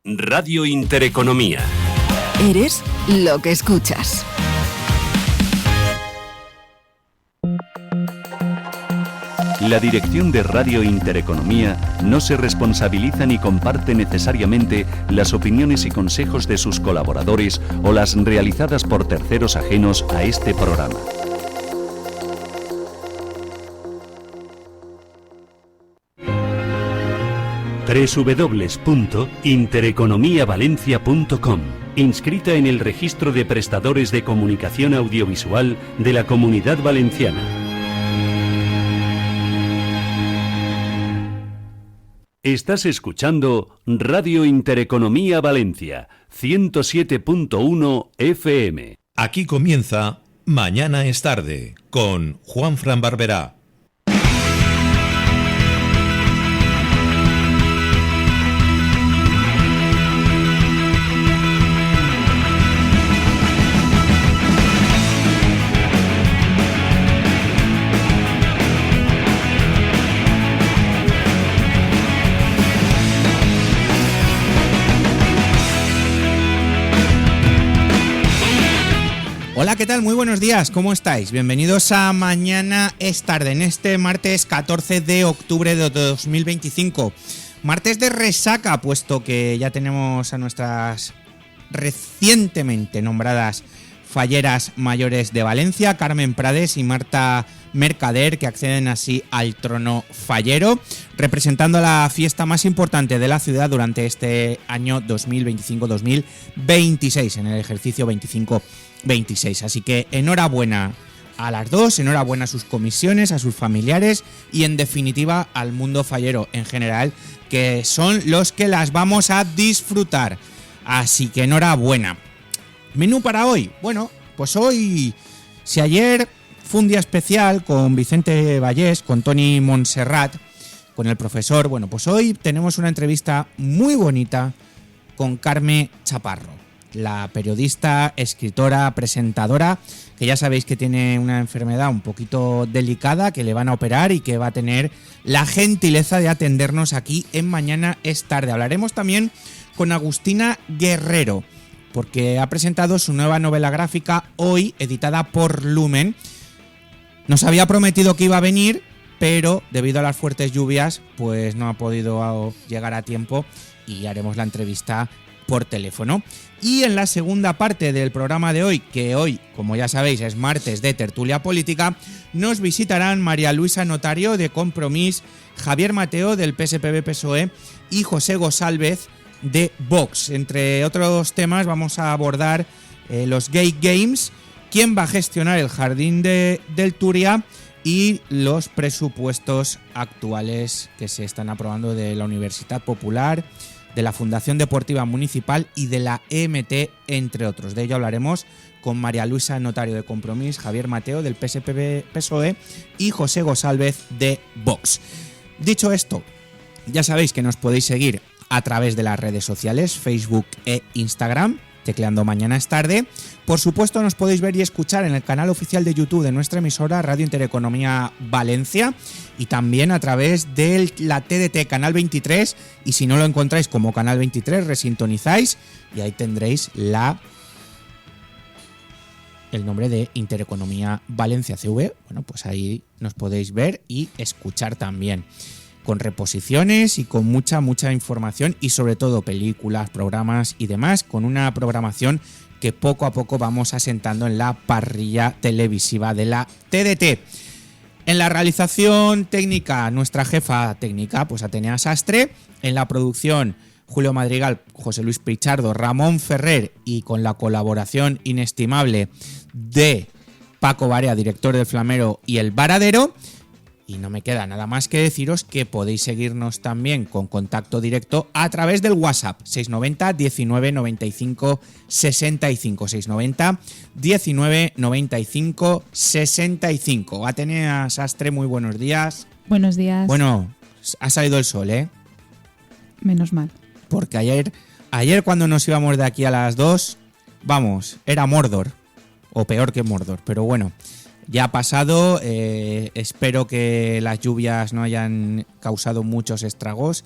Radio Intereconomía. Eres lo que escuchas. La dirección de Radio Intereconomía no se responsabiliza ni comparte necesariamente las opiniones y consejos de sus colaboradores o las realizadas por terceros ajenos a este programa. www.intereconomiavalencia.com. Inscrita en el registro de prestadores de comunicación audiovisual de la Comunidad Valenciana. Estás escuchando Radio Intereconomía Valencia, 107.1 FM. Aquí comienza Mañana es tarde, con Juanfran Barberá. Hola, ¿qué tal? Muy buenos días, ¿cómo estáis? Bienvenidos a Mañana es tarde, en este martes 14 de octubre de 2025. Martes de resaca, puesto que ya tenemos a nuestras recientemente nombradas falleras mayores de Valencia, Carmen Prades y Marta Mercader, que acceden así al trono fallero, representando la fiesta más importante de la ciudad durante este año 2025-2026, en el ejercicio 25-26. Así que enhorabuena a las dos, enhorabuena a sus comisiones, a sus familiares y en definitiva al mundo fallero en general, que son los que las vamos a disfrutar. Así que enhorabuena. Menú para hoy. Bueno, pues hoy, si ayer fue un día especial con Vicente Vallés, con Toni Montserrat, con el profesor, bueno, pues hoy tenemos una entrevista muy bonita con Carme Chaparro, la periodista, escritora, presentadora, que ya sabéis que tiene una enfermedad un poquito delicada, que le van a operar y que va a tener la gentileza de atendernos aquí en Mañana es tarde. Hablaremos también con Agustina Guerrero, porque ha presentado su nueva novela gráfica hoy, editada por Lumen. Nos había prometido que iba a venir, pero debido a las fuertes lluvias, pues no ha podido llegar a tiempo y haremos la entrevista por teléfono. Y en la segunda parte del programa de hoy, que hoy, como ya sabéis, es martes de tertulia política, nos visitarán María Luisa Notario de Compromís, Javier Mateo del PSPB-PSOE y José González de Vox. Entre otros temas vamos a abordar los Gay Games, quién va a gestionar el jardín del Turia y los presupuestos actuales que se están aprobando de la Universidad Popular, de la Fundación Deportiva Municipal y de la EMT, entre otros. De ello hablaremos con María Luisa Notario de Compromís, Javier Mateo del PSPB-PSOE y José González de Vox. Dicho esto, ya sabéis que nos podéis seguir a través de las redes sociales, Facebook e Instagram, tecleando Mañana es tarde. Por supuesto, nos podéis ver y escuchar en el canal oficial de YouTube de nuestra emisora Radio Intereconomía Valencia y también a través de la TDT Canal 23, y si no lo encontráis como Canal 23, resintonizáis y ahí tendréis el nombre de Intereconomía Valencia CV. Bueno, pues ahí nos podéis ver y escuchar también, con reposiciones y con mucha información y sobre todo películas, programas y demás, con una programación que poco a poco vamos asentando en la parrilla televisiva de la TDT. En la realización técnica, nuestra jefa técnica, pues Atenea Sastre. En la producción, Julio Madrigal, José Luis Pichardo, Ramón Ferrer, y con la colaboración inestimable de Paco Barea, director del Flamero y El Varadero. Y no me queda nada más que deciros que podéis seguirnos también con contacto directo a través del WhatsApp 690 19 95 65 690 19 95 65. Atenea Sastre, muy buenos días. Buenos días. Bueno, ha salido el sol, ¿eh? Menos mal. Porque ayer cuando nos íbamos de aquí a las 2, vamos, era Mordor, o peor que Mordor, pero bueno. Ya ha pasado, espero que las lluvias no hayan causado muchos estragos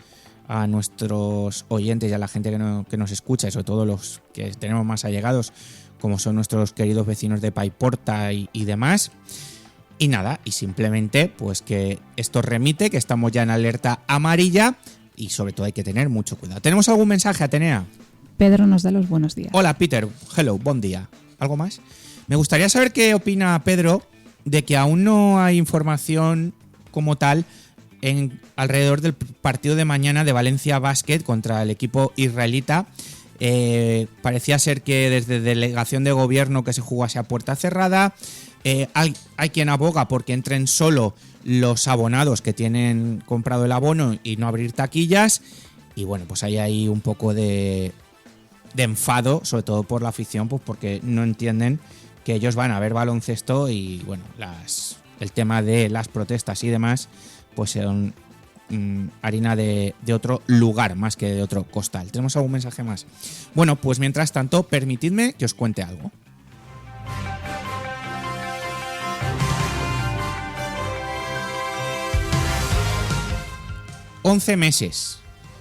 a nuestros oyentes y a la gente que nos escucha, y sobre todo los que tenemos más allegados, como son nuestros queridos vecinos de Paiporta y demás. Y nada, y simplemente pues que esto remite, que estamos ya en alerta amarilla y sobre todo hay que tener mucho cuidado. ¿Tenemos algún mensaje, Atenea? Pedro nos da los buenos días. Hola, Peter. Hello, buen día. ¿Algo más? Me gustaría saber qué opina Pedro de que aún no hay información como tal alrededor del partido de mañana de Valencia Basket contra el equipo israelita. Parecía ser que desde delegación de gobierno que se jugase a puerta cerrada. Hay quien aboga porque entren solo los abonados que tienen comprado el abono y no abrir taquillas. Y bueno, pues hay ahí un poco de enfado, sobre todo por la afición, pues porque no entienden que ellos van a ver baloncesto y bueno, el tema de las protestas y demás, pues son harina de otro lugar más que de otro costal. ¿Tenemos algún mensaje más? Bueno, pues mientras tanto, permitidme que os cuente algo. «11 meses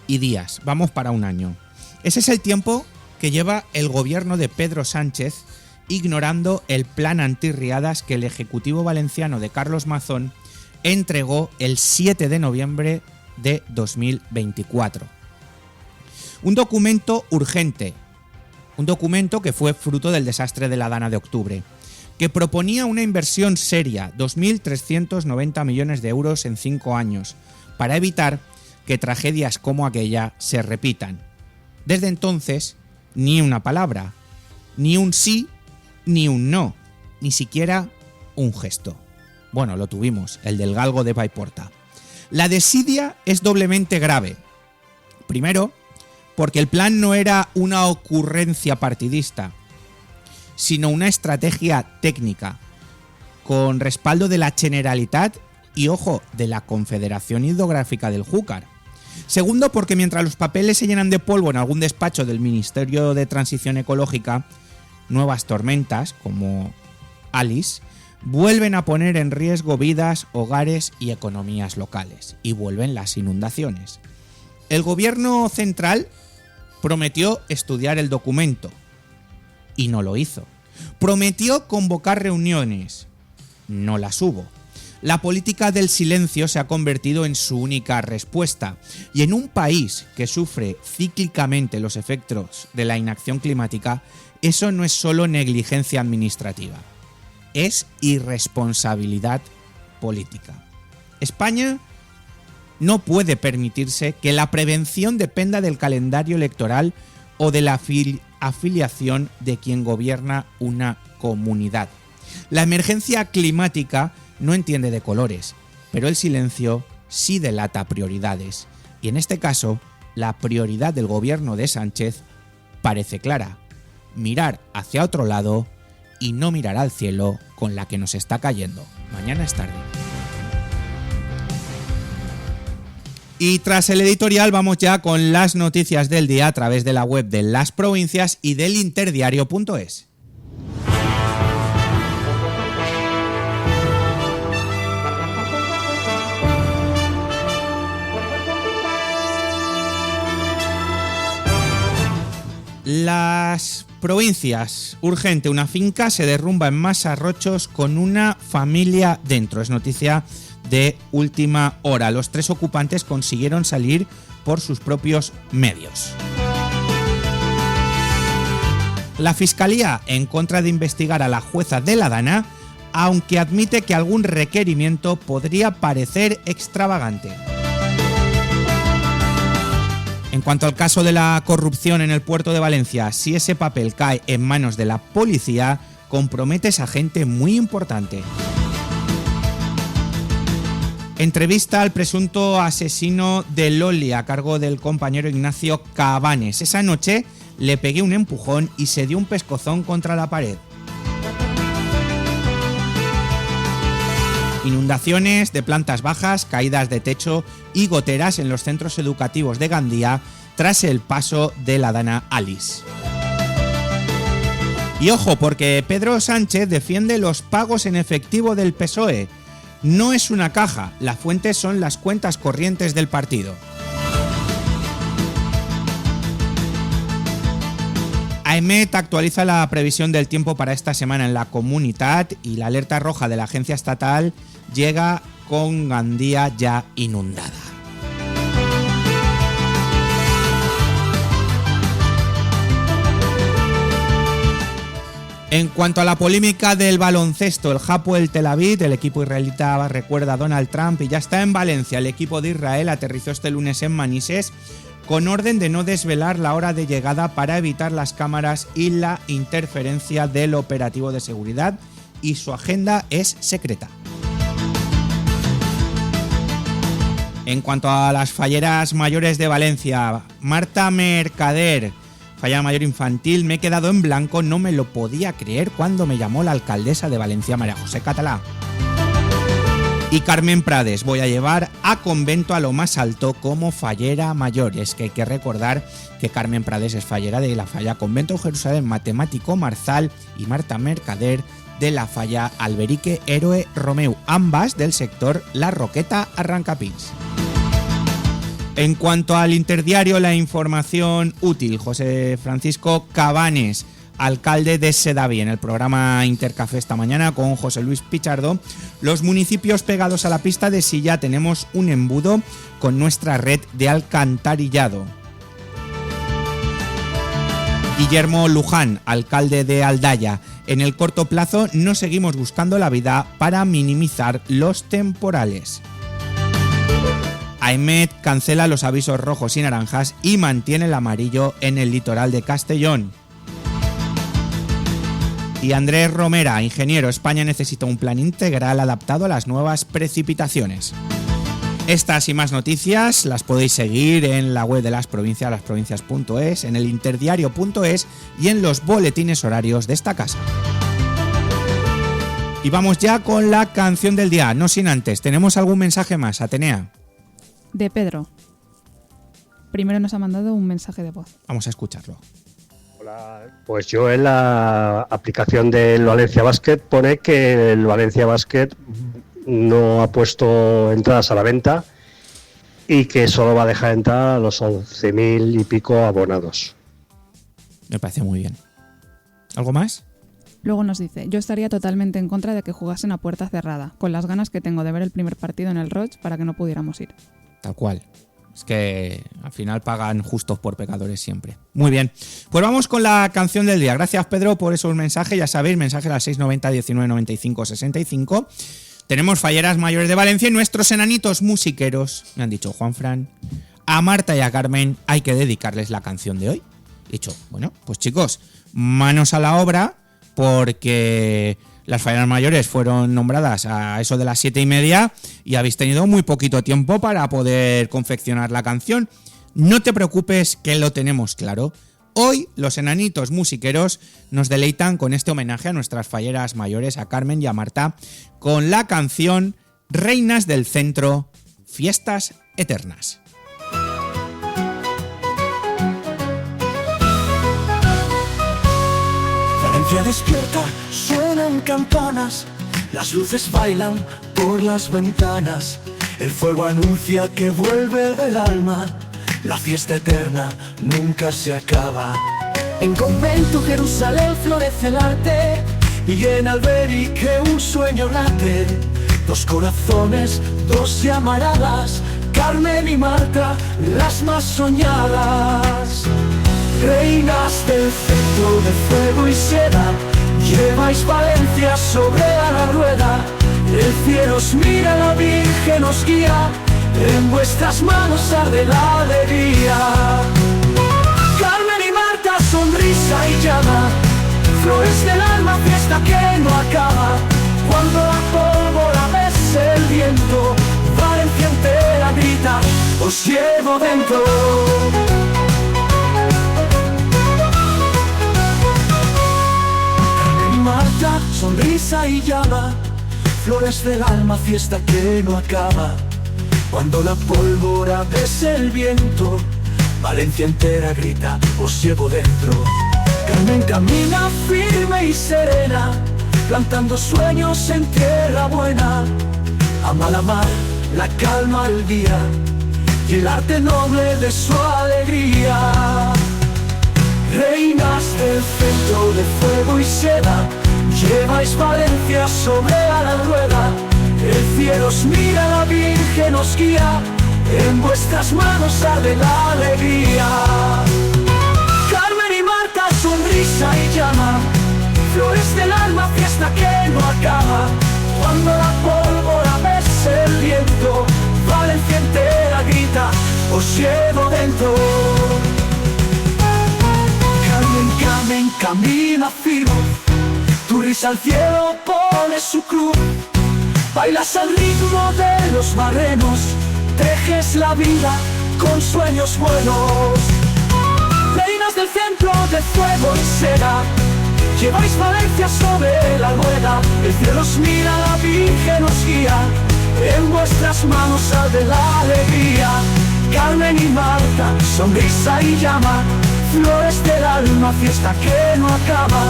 y días, vamos para un año. Ese es el tiempo que lleva el gobierno de Pedro Sánchez ignorando el plan antirriadas que el Ejecutivo Valenciano de Carlos Mazón entregó el 7 de noviembre de 2024. Un documento urgente, un documento que fue fruto del desastre de la Dana de octubre, que proponía una inversión seria, 2.390 millones de euros en 5 años, para evitar que tragedias como aquella se repitan. Desde entonces, ni una palabra, ni un sí, ni un no, ni siquiera un gesto. Bueno, lo tuvimos, el del galgo de Paiporta. La desidia es doblemente grave. Primero, porque el plan no era una ocurrencia partidista, sino una estrategia técnica, con respaldo de la Generalitat y, ojo, de la Confederación Hidrográfica del Júcar. Segundo, porque mientras los papeles se llenan de polvo en algún despacho del Ministerio de Transición Ecológica, nuevas tormentas, como Alice, vuelven a poner en riesgo vidas, hogares y economías locales, y vuelven las inundaciones. El gobierno central prometió estudiar el documento, y no lo hizo. Prometió convocar reuniones, no las hubo. La política del silencio se ha convertido en su única respuesta, y en un país que sufre cíclicamente los efectos de la inacción climática, eso no es solo negligencia administrativa, es irresponsabilidad política. España no puede permitirse que la prevención dependa del calendario electoral o de la afiliación de quien gobierna una comunidad. La emergencia climática no entiende de colores, pero el silencio sí delata prioridades. Y en este caso, la prioridad del gobierno de Sánchez parece clara: mirar hacia otro lado y no mirar al cielo con la que nos está cayendo. Mañana es tarde. Y tras el editorial vamos ya con las noticias del día a través de la web de Las Provincias y del interdiario.es. Las Provincias. Urgente, una finca se derrumba en Masarrochos con una familia dentro. Es noticia de última hora. Los 3 ocupantes consiguieron salir por sus propios medios. La Fiscalía en contra de investigar a la jueza de la Dana, aunque admite que algún requerimiento podría parecer extravagante. En cuanto al caso de la corrupción en el puerto de Valencia, si ese papel cae en manos de la policía, comprometes a gente muy importante. Entrevista al presunto asesino de Loli a cargo del compañero Ignacio Cabanes. Esa noche le pegué un empujón y se dio un pescozón contra la pared. Inundaciones de plantas bajas, caídas de techo y goteras en los centros educativos de Gandía tras el paso de la Dana Alice. Y ojo, porque Pedro Sánchez defiende los pagos en efectivo del PSOE. No es una caja, la fuente son las cuentas corrientes del partido. AEMET actualiza la previsión del tiempo para esta semana en la Comunitat y la alerta roja de la agencia estatal llega con Gandía ya inundada. En cuanto a la polémica del baloncesto, el Hapoel Tel Aviv, el equipo israelita, recuerda a Donald Trump y ya está en Valencia. El equipo de Israel aterrizó este lunes en Manises con orden de no desvelar la hora de llegada para evitar las cámaras y la interferencia del operativo de seguridad, y su agenda es secreta. En cuanto a las falleras mayores de Valencia, Marta Mercader, falla mayor infantil, me he quedado en blanco, no me lo podía creer cuando me llamó la alcaldesa de Valencia, María José Catalá. Y Carmen Prades, voy a llevar a convento a lo más alto como fallera mayor. Es que hay que recordar que Carmen Prades es fallera de la falla Convento Jerusalén Matemático Marzal y Marta Mercader de la falla Alberique Héroe Romeu, ambas del sector La Roqueta Arrancapins. En cuanto al interdiario, la información útil. José Francisco Cabanes, alcalde de Sedaví, en el programa Intercafé esta mañana con José Luis Pichardo. Los municipios pegados a la pista de Silla tenemos un embudo con nuestra red de alcantarillado. Guillermo Luján, alcalde de Aldaya. En el corto plazo no seguimos buscando la vida para minimizar los temporales. AEMET cancela los avisos rojos y naranjas y mantiene el amarillo en el litoral de Castellón. Y Andrés Romera, ingeniero, España necesita un plan integral adaptado a las nuevas precipitaciones. Estas y más noticias las podéis seguir en la web de las provincias, lasprovincias.es, en el interdiario.es y en los boletines horarios de esta casa. Y vamos ya con la canción del día, no sin antes. ¿Tenemos algún mensaje más, Atenea? De Pedro. Primero nos ha mandado un mensaje de voz. Vamos a escucharlo. Hola, pues yo en la aplicación del Valencia Basket pone que el Valencia Basket no ha puesto entradas a la venta y que solo va a dejar entrar a los 11.000 y pico abonados. Me parece muy bien. ¿Algo más? Luego nos dice, yo estaría totalmente en contra de que jugasen a puerta cerrada, con las ganas que tengo de ver el primer partido en el Roig para que no pudiéramos ir. Tal cual. Es que al final pagan justos por pecadores siempre. Muy bien. Pues vamos con la canción del día. Gracias, Pedro, por esos mensajes. Ya sabéis, mensaje al 690 19 95 65. Tenemos falleras mayores de Valencia y nuestros enanitos musiqueros. Me han dicho, Juanfran, a Marta y a Carmen hay que dedicarles la canción de hoy. He dicho, bueno, pues chicos, manos a la obra, porque las falleras mayores fueron nombradas a eso de las 7:30 y habéis tenido muy poquito tiempo para poder confeccionar la canción. No te preocupes, que lo tenemos claro. Hoy los enanitos musiqueros nos deleitan con este homenaje a nuestras falleras mayores, a Carmen y a Marta, con la canción Reinas del Centro, Fiestas Eternas. Valencia despierta, suenan campanas, las luces bailan por las ventanas, el fuego anuncia que vuelve del alma, la fiesta eterna nunca se acaba. En Convento Jerusalén florece el arte y en Alberique un sueño late. Dos corazones, dos llamaradas, Carmen y Marta, las más soñadas. Reinas del centro de fuego y seda, lleváis Valencia sobre la rueda. El cielo os mira, la Virgen os guía, en vuestras manos arde la alegría. Carmen y Marta, sonrisa y llama, flores del alma, fiesta que no acaba. Cuando la pólvora bese el viento, Valencia entera grita, os llevo dentro. Marta, sonrisa y llama, flores del alma, fiesta que no acaba. Cuando la pólvora bese el viento, Valencia entera grita, os llevo dentro. Carmen camina firme y serena, plantando sueños en tierra buena. Ama la mar, la calma el día y el arte noble de su alegría. Reinas del del centro de fuego y seda, lleváis Valencia sobre a la rueda. El cielo os mira, la Virgen os guía, en vuestras manos arde la alegría. Carmen y Marta, sonrisa y llama, flores del alma, fiesta que no acaba. Cuando la pólvora bese el viento, Valencia entera grita, os llevo dentro. Carmen, Carmen, camina firme, tu risa al cielo pone su cruz. Bailas al ritmo de los barrenos, tejes la vida con sueños buenos. Reinas del centro de fuego y seda, lleváis Valencia sobre la rueda. El cielo os mira, la Virgen os guía, en vuestras manos arde la alegría. Carmen y Marta, sonrisa y llama, flores del alma, fiesta que no acaba.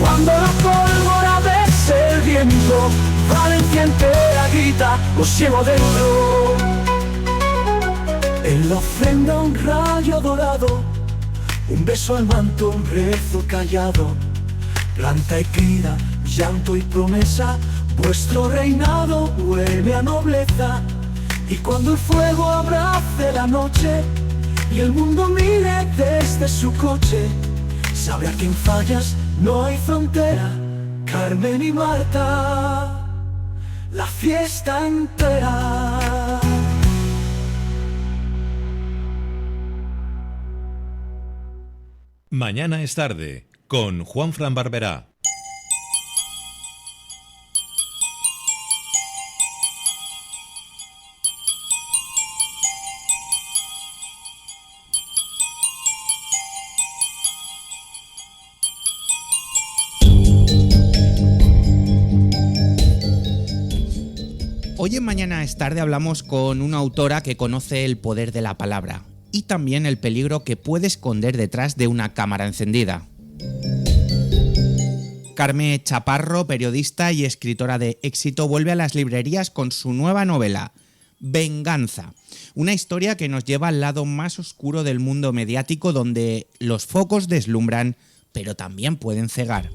Cuando la pólvora bese el viento, Valencia entera grita, os llevo dentro. En la ofrenda un rayo dorado, un beso al manto, un rezo callado. Planta y crida, llanto y promesa, vuestro reinado huele a nobleza. Y cuando el fuego abrace la noche y el mundo mire desde su coche, sabe a quien fallas, no hay frontera. Carmen y Marta, la fiesta entera. Mañana es tarde, con Juanfran Barberá. Hoy en Mañana es tarde hablamos con una autora que conoce el poder de la palabra y también el peligro que puede esconder detrás de una cámara encendida. Carme Chaparro, periodista y escritora de éxito, vuelve a las librerías con su nueva novela, Venganza, una historia que nos lleva al lado más oscuro del mundo mediático, donde los focos deslumbran, pero también pueden cegar.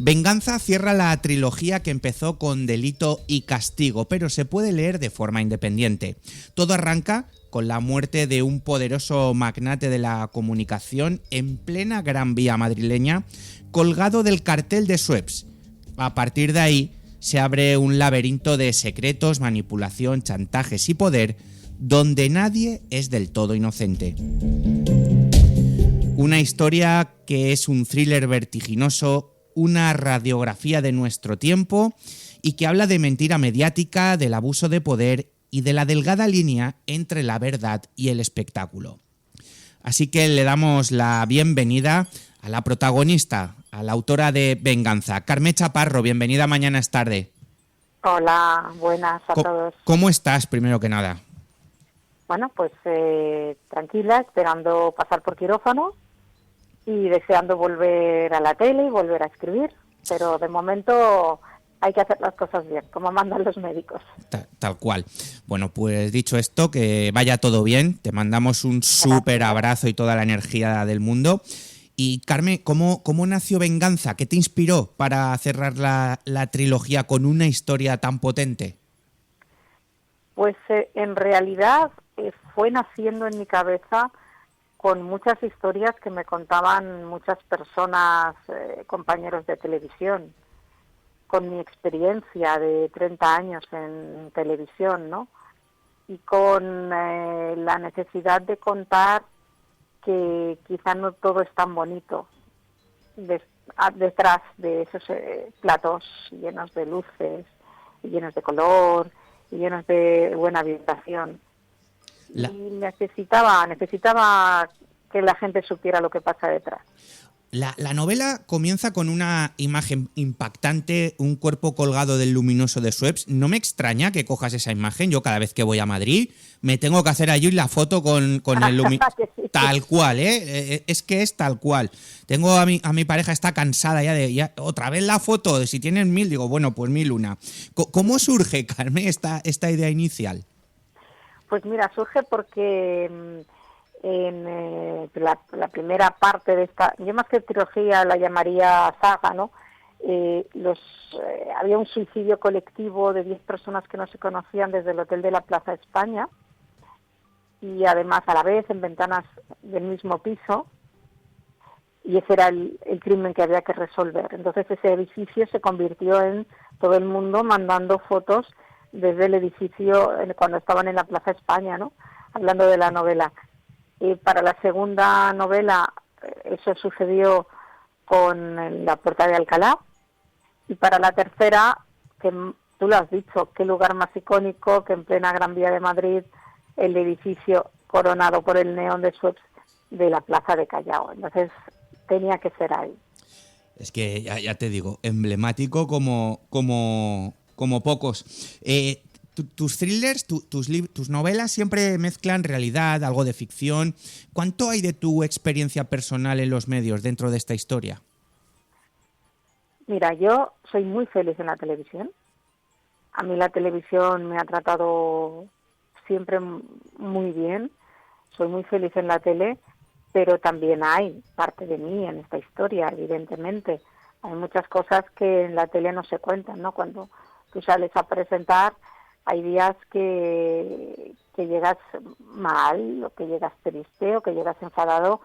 Venganza cierra la trilogía que empezó con Delito y Castigo, pero se puede leer de forma independiente. Todo arranca con la muerte de un poderoso magnate de la comunicación en plena Gran Vía madrileña, colgado del cartel de Suez. A partir de ahí se abre un laberinto de secretos, manipulación, chantajes y poder, donde nadie es del todo inocente. Una historia que es un thriller vertiginoso, una radiografía de nuestro tiempo y que habla de mentira mediática, del abuso de poder y de la delgada línea entre la verdad y el espectáculo. Así que le damos la bienvenida a la protagonista, a la autora de Venganza, Carme Chaparro. Bienvenida a Mañana es tarde. Hola, buenas a todos. ¿Cómo estás, primero que nada? Bueno, pues tranquila, esperando pasar por quirófano y deseando volver a la tele y volver a escribir, pero de momento hay que hacer las cosas bien, como mandan los médicos. Tal cual. Bueno, pues dicho esto, que vaya todo bien, te mandamos un súper abrazo y toda la energía del mundo. Y Carme, ¿cómo nació Venganza? ¿Qué te inspiró para cerrar la trilogía con una historia tan potente? Pues en realidad fue naciendo en mi cabeza con muchas historias que me contaban muchas personas, compañeros de televisión, con mi experiencia de 30 años en televisión, ¿no? Y con la necesidad de contar que quizá no todo es tan bonito detrás de esos platos llenos de luces, llenos de color, y llenos de buena vibración. Y necesitaba que la gente supiera lo que pasa detrás. La novela comienza con una imagen impactante, un cuerpo colgado del luminoso de Suez. No me extraña que cojas esa imagen. Yo cada vez que voy a Madrid me tengo que hacer allí la foto con el luminoso. Sí. Tal cual, ¿eh? Es que es tal cual. Tengo a mi pareja, está cansada ya otra vez la foto. Si tienen 1000, digo, bueno, pues 1001. ¿Cómo surge, Carmen, esta idea inicial? Pues mira, surge porque la primera parte de esta, yo más que trilogía la llamaría saga, ¿no? Había un suicidio colectivo de 10 personas que no se conocían desde el hotel de la Plaza España, y además a la vez en ventanas del mismo piso, y ese era el crimen que había que resolver. Entonces ese edificio se convirtió en todo el mundo mandando fotos desde el edificio cuando estaban en la Plaza España, ¿no? Hablando de la novela. Y para la segunda novela eso sucedió con la Puerta de Alcalá, y para la tercera, que tú lo has dicho, qué lugar más icónico que en plena Gran Vía de Madrid, el edificio coronado por el neón de Suez de la Plaza de Callao. Entonces tenía que ser ahí. Es que ya te digo, emblemático como pocos. Tus thrillers, tus novelas siempre mezclan realidad, algo de ficción. ¿Cuánto hay de tu experiencia personal en los medios dentro de esta historia? Mira, yo soy muy feliz en la televisión. A mí la televisión me ha tratado siempre muy bien. Soy muy feliz en la tele, pero también hay parte de mí en esta historia, evidentemente. Hay muchas cosas que en la tele no se cuentan, ¿no? Cuando tú sales a presentar, hay días que llegas mal, o que llegas triste, o que llegas enfadado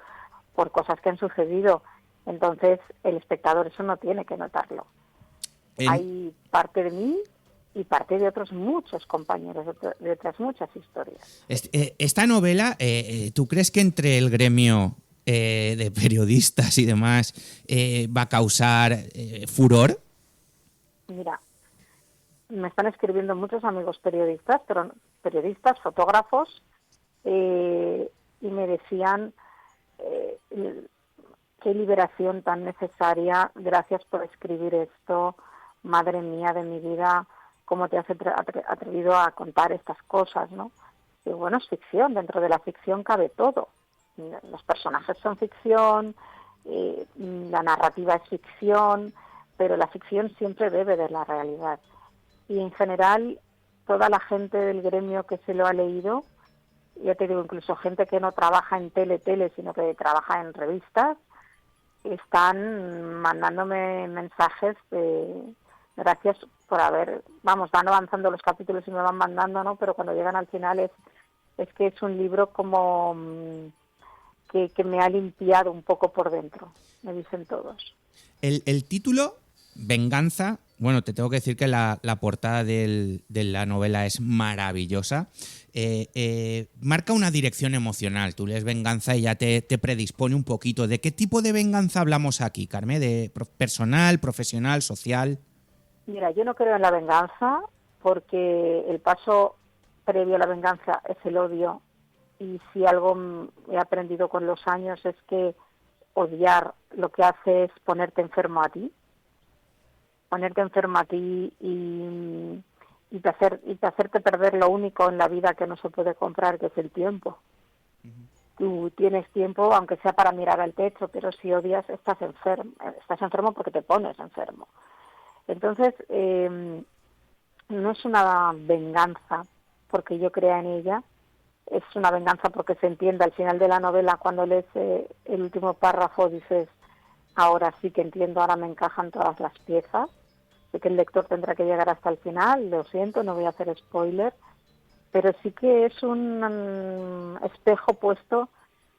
por cosas que han sucedido. Entonces, el espectador eso no tiene que notarlo. Hay parte de mí y parte de otros muchos compañeros, de otras muchas historias. Esta novela, ¿tú crees que entre el gremio de periodistas y demás va a causar furor? Mira, me están escribiendo muchos amigos periodistas, fotógrafos, y me decían qué liberación tan necesaria, gracias por escribir esto, madre mía de mi vida, cómo te has atrevido a contar estas cosas, ¿no? Y bueno, es ficción, dentro de la ficción cabe todo. Los personajes son ficción, la narrativa es ficción, pero la ficción siempre bebe de la realidad. Y en general, toda la gente del gremio que se lo ha leído, ya te digo, incluso gente que no trabaja en tele, sino que trabaja en revistas, están mandándome mensajes de gracias por van avanzando los capítulos y me van mandando, ¿no? Pero cuando llegan al final es que es un libro como que me ha limpiado un poco por dentro, me dicen todos. El título, Venganza, bueno, te tengo que decir que la portada de la novela es maravillosa. Marca una dirección emocional. Tú lees Venganza y ya te predispone un poquito. ¿De qué tipo de venganza hablamos aquí, Carmen? ¿De personal, profesional, social? Mira, yo no creo en la venganza porque el paso previo a la venganza es el odio, y si algo he aprendido con los años es que odiar lo que hace es ponerte enfermo a ti y te hacerte perder lo único en la vida que no se puede comprar, que es el tiempo. Tú tienes tiempo, aunque sea para mirar al techo, pero si odias estás enfermo porque te pones enfermo. Entonces, no es una venganza porque yo crea en ella, es una venganza porque se entiende al final de la novela, cuando lees el último párrafo, dices, ahora sí que entiendo, ahora me encajan todas las piezas. Sé que el lector tendrá que llegar hasta el final, lo siento, no voy a hacer spoiler, pero sí que es un espejo puesto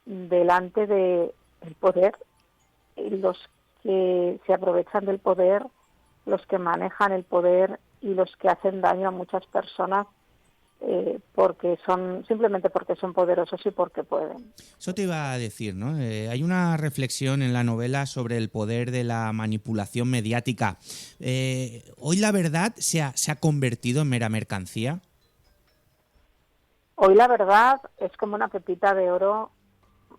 delante del poder, y los que se aprovechan del poder, los que manejan el poder y los que hacen daño a muchas personas simplemente porque son poderosos y porque pueden. Eso te iba a decir, ¿no? Hay una reflexión en la novela sobre el poder de la manipulación mediática. ¿Hoy la verdad se ha convertido en mera mercancía? Hoy la verdad es como una pepita de oro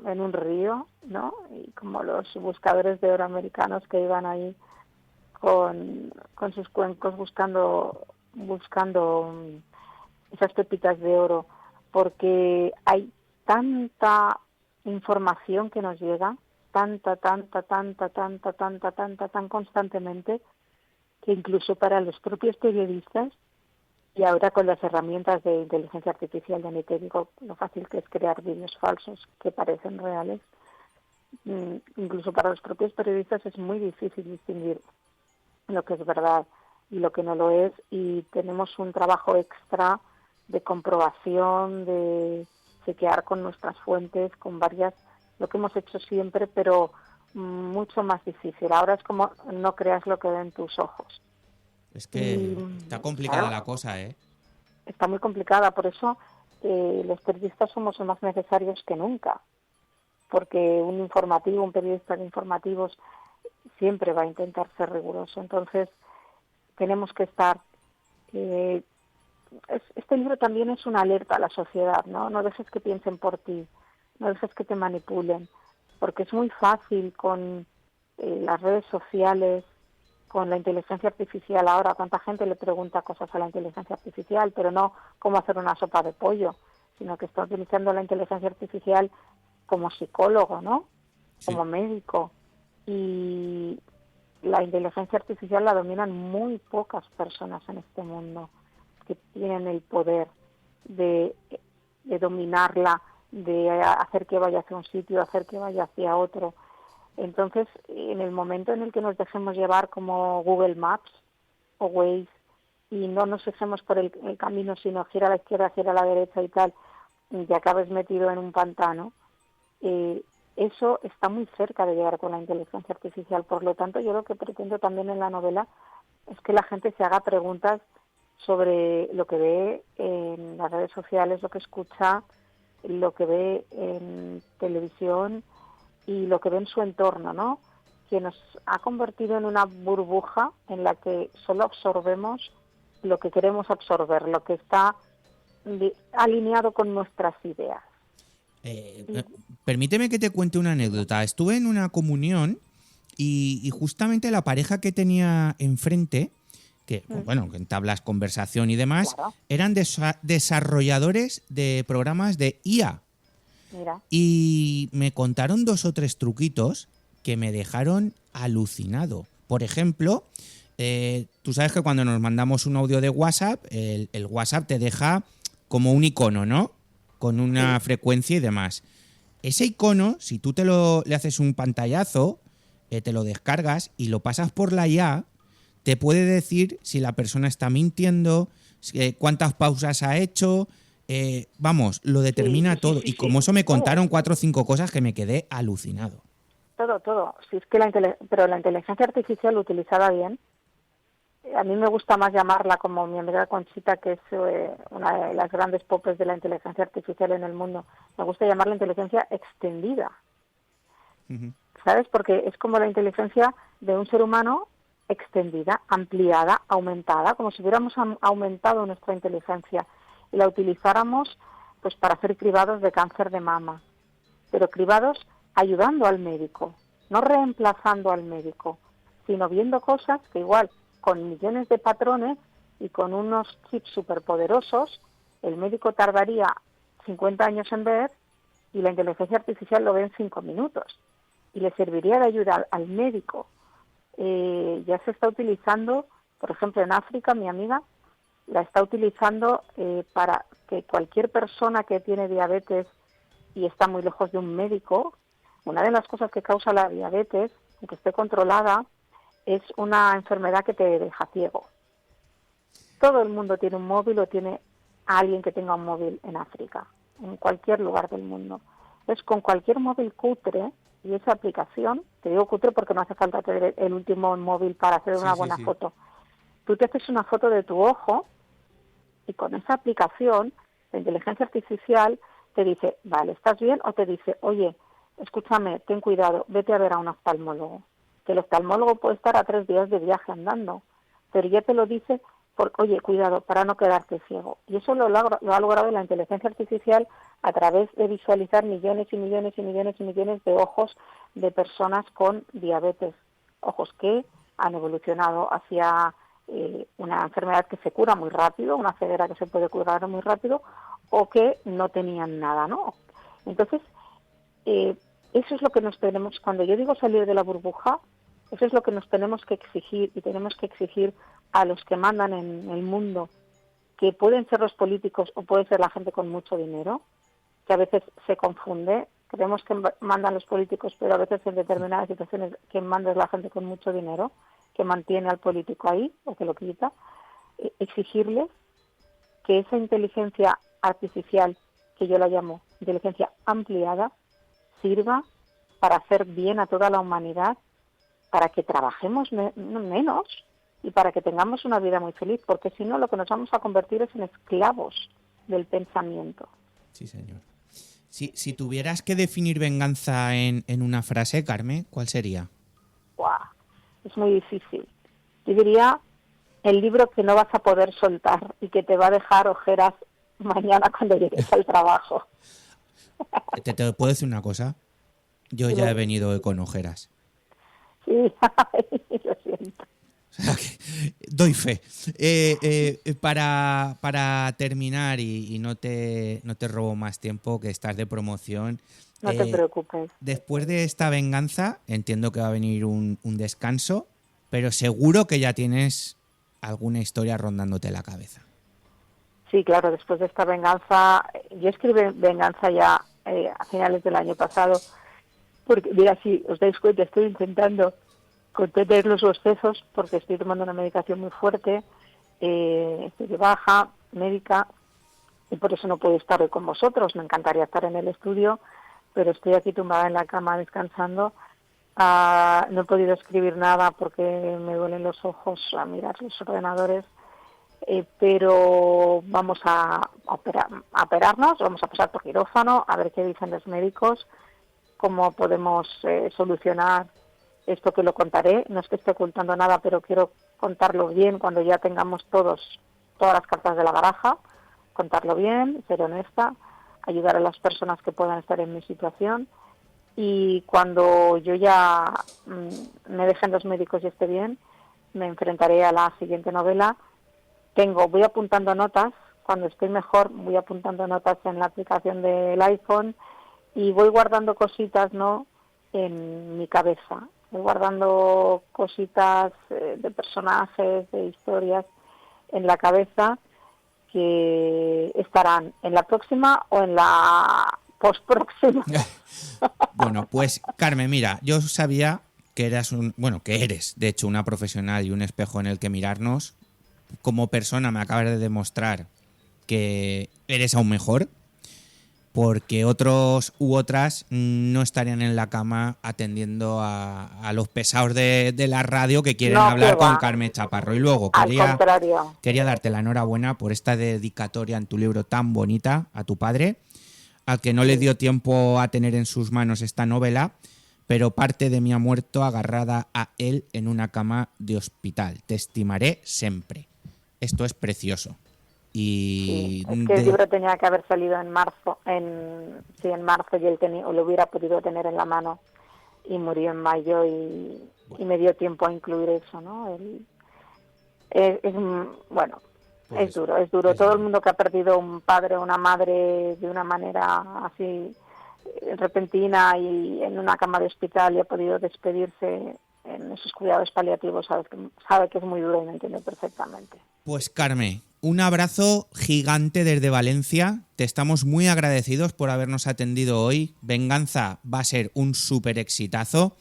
en un río, ¿no? Y como los buscadores de oro americanos que iban ahí con sus cuencos buscando esas pepitas de oro, porque hay tanta información que nos llega, tan constantemente, que incluso para los propios periodistas Y ahora con las herramientas de inteligencia artificial, ya ni te digo lo fácil que es crear vídeos falsos que parecen reales. Incluso para los propios periodistas es muy difícil distinguir lo que es verdad y lo que no lo es, y tenemos un trabajo extra de comprobación, de chequear con nuestras fuentes, con varias, lo que hemos hecho siempre, pero mucho más difícil. Ahora es como no creas lo que ven tus ojos. Es que está complicada la cosa, ¿eh? Está muy complicada, por eso los periodistas somos más necesarios que nunca, porque un periodista de informativos siempre va a intentar ser riguroso. Entonces tenemos que estar... este libro también es una alerta a la sociedad, ¿no? No dejes que piensen por ti, no dejes que te manipulen, porque es muy fácil con las redes sociales, con la inteligencia artificial. Ahora, ¿cuánta gente le pregunta cosas a la inteligencia artificial? Pero no cómo hacer una sopa de pollo, sino que está utilizando la inteligencia artificial como psicólogo, ¿no? Sí. Como médico. Y la inteligencia artificial la dominan muy pocas personas en este mundo que tienen el poder de dominarla, de hacer que vaya hacia un sitio, hacer que vaya hacia otro. Entonces, en el momento en el que nos dejemos llevar como Google Maps o Waze y no nos dejemos por el camino, sino gira a la izquierda, gira a la derecha y tal, y acabes metido en un pantano, eso está muy cerca de llegar con la inteligencia artificial. Por lo tanto, yo lo que pretendo también en la novela es que la gente se haga preguntas sobre lo que ve en las redes sociales, lo que escucha, lo que ve en televisión y lo que ve en su entorno, ¿no? Que nos ha convertido en una burbuja en la que solo absorbemos lo que queremos absorber, lo que está alineado con nuestras ideas. Permíteme que te cuente una anécdota. Estuve en una comunión y justamente la pareja que tenía enfrente, que bueno, que entablas conversación y demás, Claro. eran desarrolladores de programas de IA. Mira, Y me contaron 2 o 3 truquitos que me dejaron alucinado. Por ejemplo, tú sabes que cuando nos mandamos un audio de WhatsApp, el WhatsApp te deja como un icono, ¿no? Con una frecuencia y demás. Ese icono, si tú le haces un pantallazo, te lo descargas y lo pasas por la IA, te puede decir si la persona está mintiendo, cuántas pausas ha hecho... vamos, lo determina Sí, todo. sí, Y como sí. eso me contaron 4 o 5 cosas que me quedé alucinado. todo. Si es que pero la inteligencia artificial utilizada bien, a mí me gusta más llamarla, como mi amiga Conchita, que es una de las grandes popes de la inteligencia artificial en el mundo, me gusta llamarla inteligencia extendida. Ujú. ¿Sabes? Porque es como la inteligencia de un ser humano extendida, ampliada, aumentada, como si hubiéramos aumentado nuestra inteligencia y la utilizáramos pues para hacer cribados de cáncer de mama, pero cribados ayudando al médico, no reemplazando al médico, sino viendo cosas que igual con millones de patrones y con unos chips superpoderosos el médico tardaría 50 años en ver y la inteligencia artificial lo ve en 5 minutos y le serviría de ayuda al médico. Ya se está utilizando, por ejemplo en África, mi amiga la está utilizando para que cualquier persona que tiene diabetes y está muy lejos de un médico, una de las cosas que causa la diabetes, aunque esté controlada, es una enfermedad que te deja ciego. Todo el mundo tiene un móvil o tiene a alguien que tenga un móvil en África, en cualquier lugar del mundo. Entonces, con cualquier móvil cutre y esa aplicación, te digo cutre porque no hace falta tener el último móvil para hacer una buena foto. Tú te haces una foto de tu ojo y con esa aplicación, la inteligencia artificial te dice, vale, ¿estás bien? O te dice, oye, escúchame, ten cuidado, vete a ver a un oftalmólogo. Que el oftalmólogo puede estar a 3 días de viaje andando, pero ya te lo dice, oye, cuidado, para no quedarte ciego. Y eso lo ha logrado la inteligencia artificial a través de visualizar millones y millones y millones y millones de ojos de personas con diabetes. Ojos que han evolucionado hacia una enfermedad que se cura muy rápido, una ceguera que se puede curar muy rápido, o que no tenían nada, ¿no? Entonces, eso es lo que nos tenemos, cuando yo digo salir de la burbuja, eso es lo que nos tenemos que exigir, y tenemos que exigir a los que mandan en el mundo, que pueden ser los políticos o puede ser la gente con mucho dinero, que a veces se confunde. Creemos que mandan los políticos, pero a veces en determinadas situaciones quien manda es la gente con mucho dinero, que mantiene al político ahí o que lo quita. Exigirles que esa inteligencia artificial, que yo la llamo inteligencia ampliada, sirva para hacer bien a toda la humanidad, para que trabajemos menos y para que tengamos una vida muy feliz, porque si no lo que nos vamos a convertir es en esclavos del pensamiento. Sí, señor. Si tuvieras que definir venganza en una frase, Carme, ¿cuál sería? ¡Guau! Es muy difícil. Yo diría el libro que no vas a poder soltar y que te va a dejar ojeras mañana cuando llegues al trabajo. ¿Te puedo decir una cosa? Yo ya he venido hoy con ojeras. Sí, lo siento. O sea, que doy fe. Para terminar y no te robo más tiempo, que estás de promoción. No te preocupes. Después de esta venganza, entiendo que va a venir un descanso, pero seguro que ya tienes alguna historia rondándote la cabeza. Sí, claro, después de esta venganza, yo escribí venganza ya a finales del año pasado, porque, mira, si os dais cuenta, estoy intentando contener los bocetos porque estoy tomando una medicación muy fuerte, estoy de baja médica y por eso no puedo estar hoy con vosotros. Me encantaría estar en el estudio, pero estoy aquí tumbada en la cama descansando. No he podido escribir nada porque me duelen los ojos a mirar los ordenadores, pero vamos a operarnos, vamos a pasar por quirófano, a ver qué dicen los médicos, cómo podemos solucionar esto, que lo contaré. No es que esté ocultando nada, pero quiero contarlo bien cuando ya tengamos todas las cartas de la baraja, contarlo bien, ser honesta, ayudar a las personas que puedan estar en mi situación, y cuando yo ya me dejen los médicos y esté bien, me enfrentaré a la siguiente novela. Voy apuntando notas, cuando estoy mejor voy apuntando notas en la aplicación del iPhone y voy guardando cositas, ¿no?, en mi cabeza. Voy guardando cositas de personajes, de historias en la cabeza que estarán en la próxima o en la postpróxima. Bueno, pues Carmen, mira, yo sabía que eres, de hecho, una profesional y un espejo en el que mirarnos. Como persona me acabas de demostrar que eres aún mejor, porque otros u otras no estarían en la cama atendiendo a los pesados de la radio que quieren hablar con Carmen Chaparro. Y luego quería darte la enhorabuena por esta dedicatoria en tu libro tan bonita a tu padre, al que no le dio tiempo a tener en sus manos esta novela, pero parte de mí ha muerto agarrada a él en una cama de hospital. Te estimaré siempre. Esto es precioso. Y sí, es que el libro tenía que haber salido en marzo, en marzo, y él lo hubiera podido tener en la mano, y murió en mayo y me dio tiempo a incluir eso, ¿no? Es duro. Todo el mundo que ha perdido un padre o una madre de una manera así repentina y en una cama de hospital y ha podido despedirse en esos cuidados paliativos, sabe que es muy duro y me entiende perfectamente. Pues Carmen, un abrazo gigante desde Valencia. Te estamos muy agradecidos por habernos atendido hoy. Venganza va a ser un súper exitazo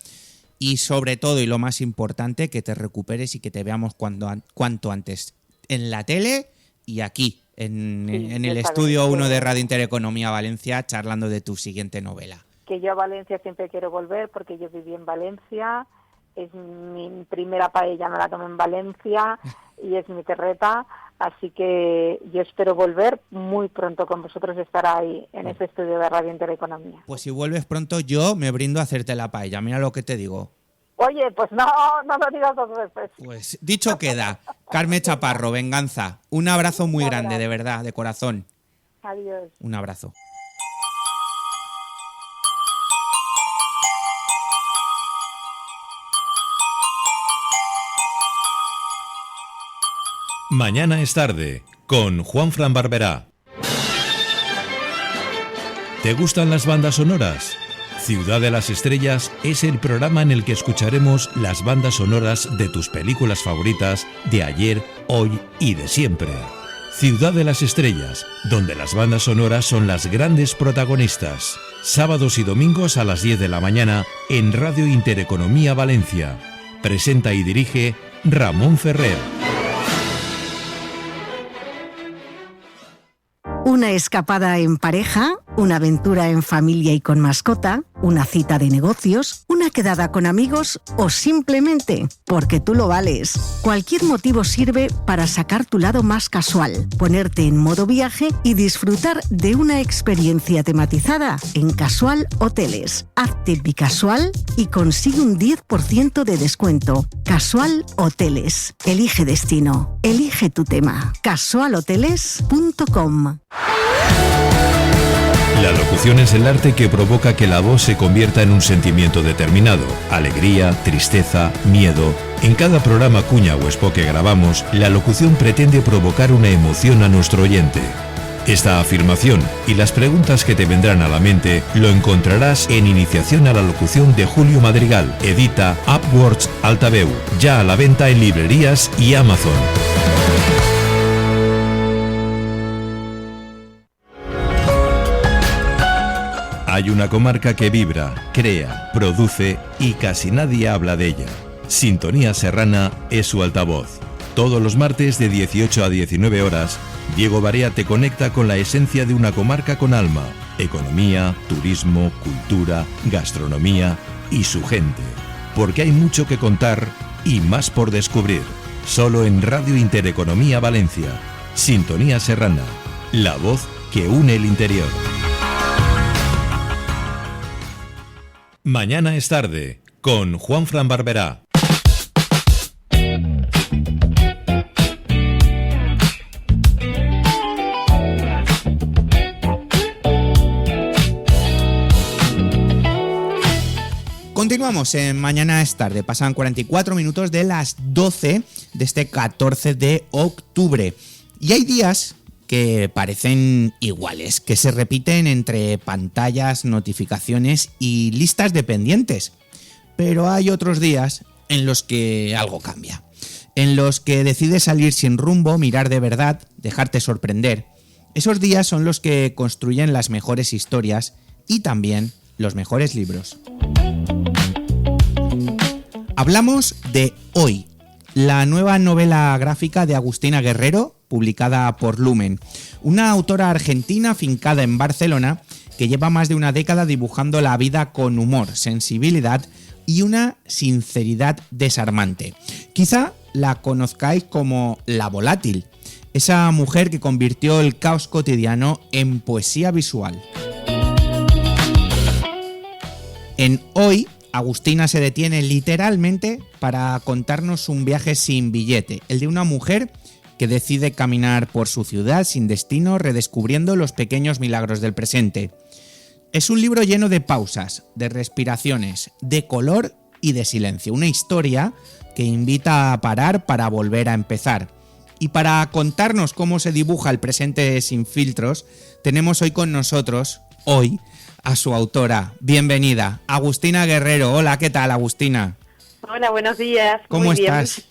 y sobre todo, y lo más importante, que te recuperes y que te veamos cuanto antes en la tele y aquí, en el Estudio 1 de Radio Intereconomía Valencia, charlando de tu siguiente novela. Que yo a Valencia siempre quiero volver porque yo viví en Valencia, es mi primera paella, me la tomé en Valencia y es mi terreta, así que yo espero volver muy pronto con vosotros, estar ahí en ese estudio de Radio Intereconomía. Pues si vuelves pronto yo me brindo a hacerte la paella, mira lo que te digo. Oye, pues no lo digas dos veces. Pues dicho queda. Carmen Chaparro, Venganza, un abrazo muy grande, de verdad, de corazón. Adiós. Un abrazo. Mañana es tarde, con Juanfran Barberá. ¿Te gustan las bandas sonoras? Ciudad de las Estrellas es el programa en el que escucharemos las bandas sonoras de tus películas favoritas de ayer, hoy y de siempre. Ciudad de las Estrellas, donde las bandas sonoras son las grandes protagonistas. Sábados y domingos a las 10 de la mañana en Radio Intereconomía Valencia. Presenta y dirige Ramón Ferrer. Una escapada en pareja, una aventura en familia y con mascota, una cita de negocios, una quedada con amigos o simplemente porque tú lo vales. Cualquier motivo sirve para sacar tu lado más casual, ponerte en modo viaje y disfrutar de una experiencia tematizada en Casual Hoteles. Hazte bicasual y consigue un 10% de descuento. Casual Hoteles. Elige destino. Elige tu tema. casualhoteles.com. La locución es el arte que provoca que la voz se convierta en un sentimiento determinado. Alegría, tristeza, miedo. En cada programa, cuña o spot que grabamos, la locución pretende provocar una emoción a nuestro oyente. Esta afirmación y las preguntas que te vendrán a la mente lo encontrarás en Iniciación a la Locución de Julio Madrigal. Edita Upwords Altaveu. Ya a la venta en librerías y Amazon. Hay una comarca que vibra, crea, produce y casi nadie habla de ella. Sintonía Serrana es su altavoz. Todos los martes de 18 a 19 horas, Diego Barea te conecta con la esencia de una comarca con alma, economía, turismo, cultura, gastronomía y su gente. Porque hay mucho que contar y más por descubrir. Solo en Radio Intereconomía Valencia. Sintonía Serrana, la voz que une el interior. Mañana es tarde, con Juanfran Barberá. Continuamos en Mañana es tarde. Pasan 44 minutos de las 12 de este 14 de octubre. Y hay días que parecen iguales, que se repiten entre pantallas, notificaciones y listas de pendientes. Pero hay otros días en los que algo cambia, en los que decides salir sin rumbo, mirar de verdad, dejarte sorprender. Esos días son los que construyen las mejores historias y también los mejores libros. Hablamos de Hoy, la nueva novela gráfica de Agustina Guerrero, publicada por Lumen, una autora argentina afincada en Barcelona que lleva más de una década dibujando la vida con humor, sensibilidad y una sinceridad desarmante. Quizá la conozcáis como La Volátil, esa mujer que convirtió el caos cotidiano en poesía visual. En Hoy, Agustina se detiene literalmente para contarnos un viaje sin billete, el de una mujer que decide caminar por su ciudad sin destino, redescubriendo los pequeños milagros del presente. Es un libro lleno de pausas, de respiraciones, de color y de silencio. Una historia que invita a parar para volver a empezar. Y para contarnos cómo se dibuja el presente sin filtros, tenemos hoy con nosotros, a su autora. Bienvenida, Agustina Guerrero. Hola, ¿qué tal, Agustina? Hola, buenos días. ¿Cómo estás?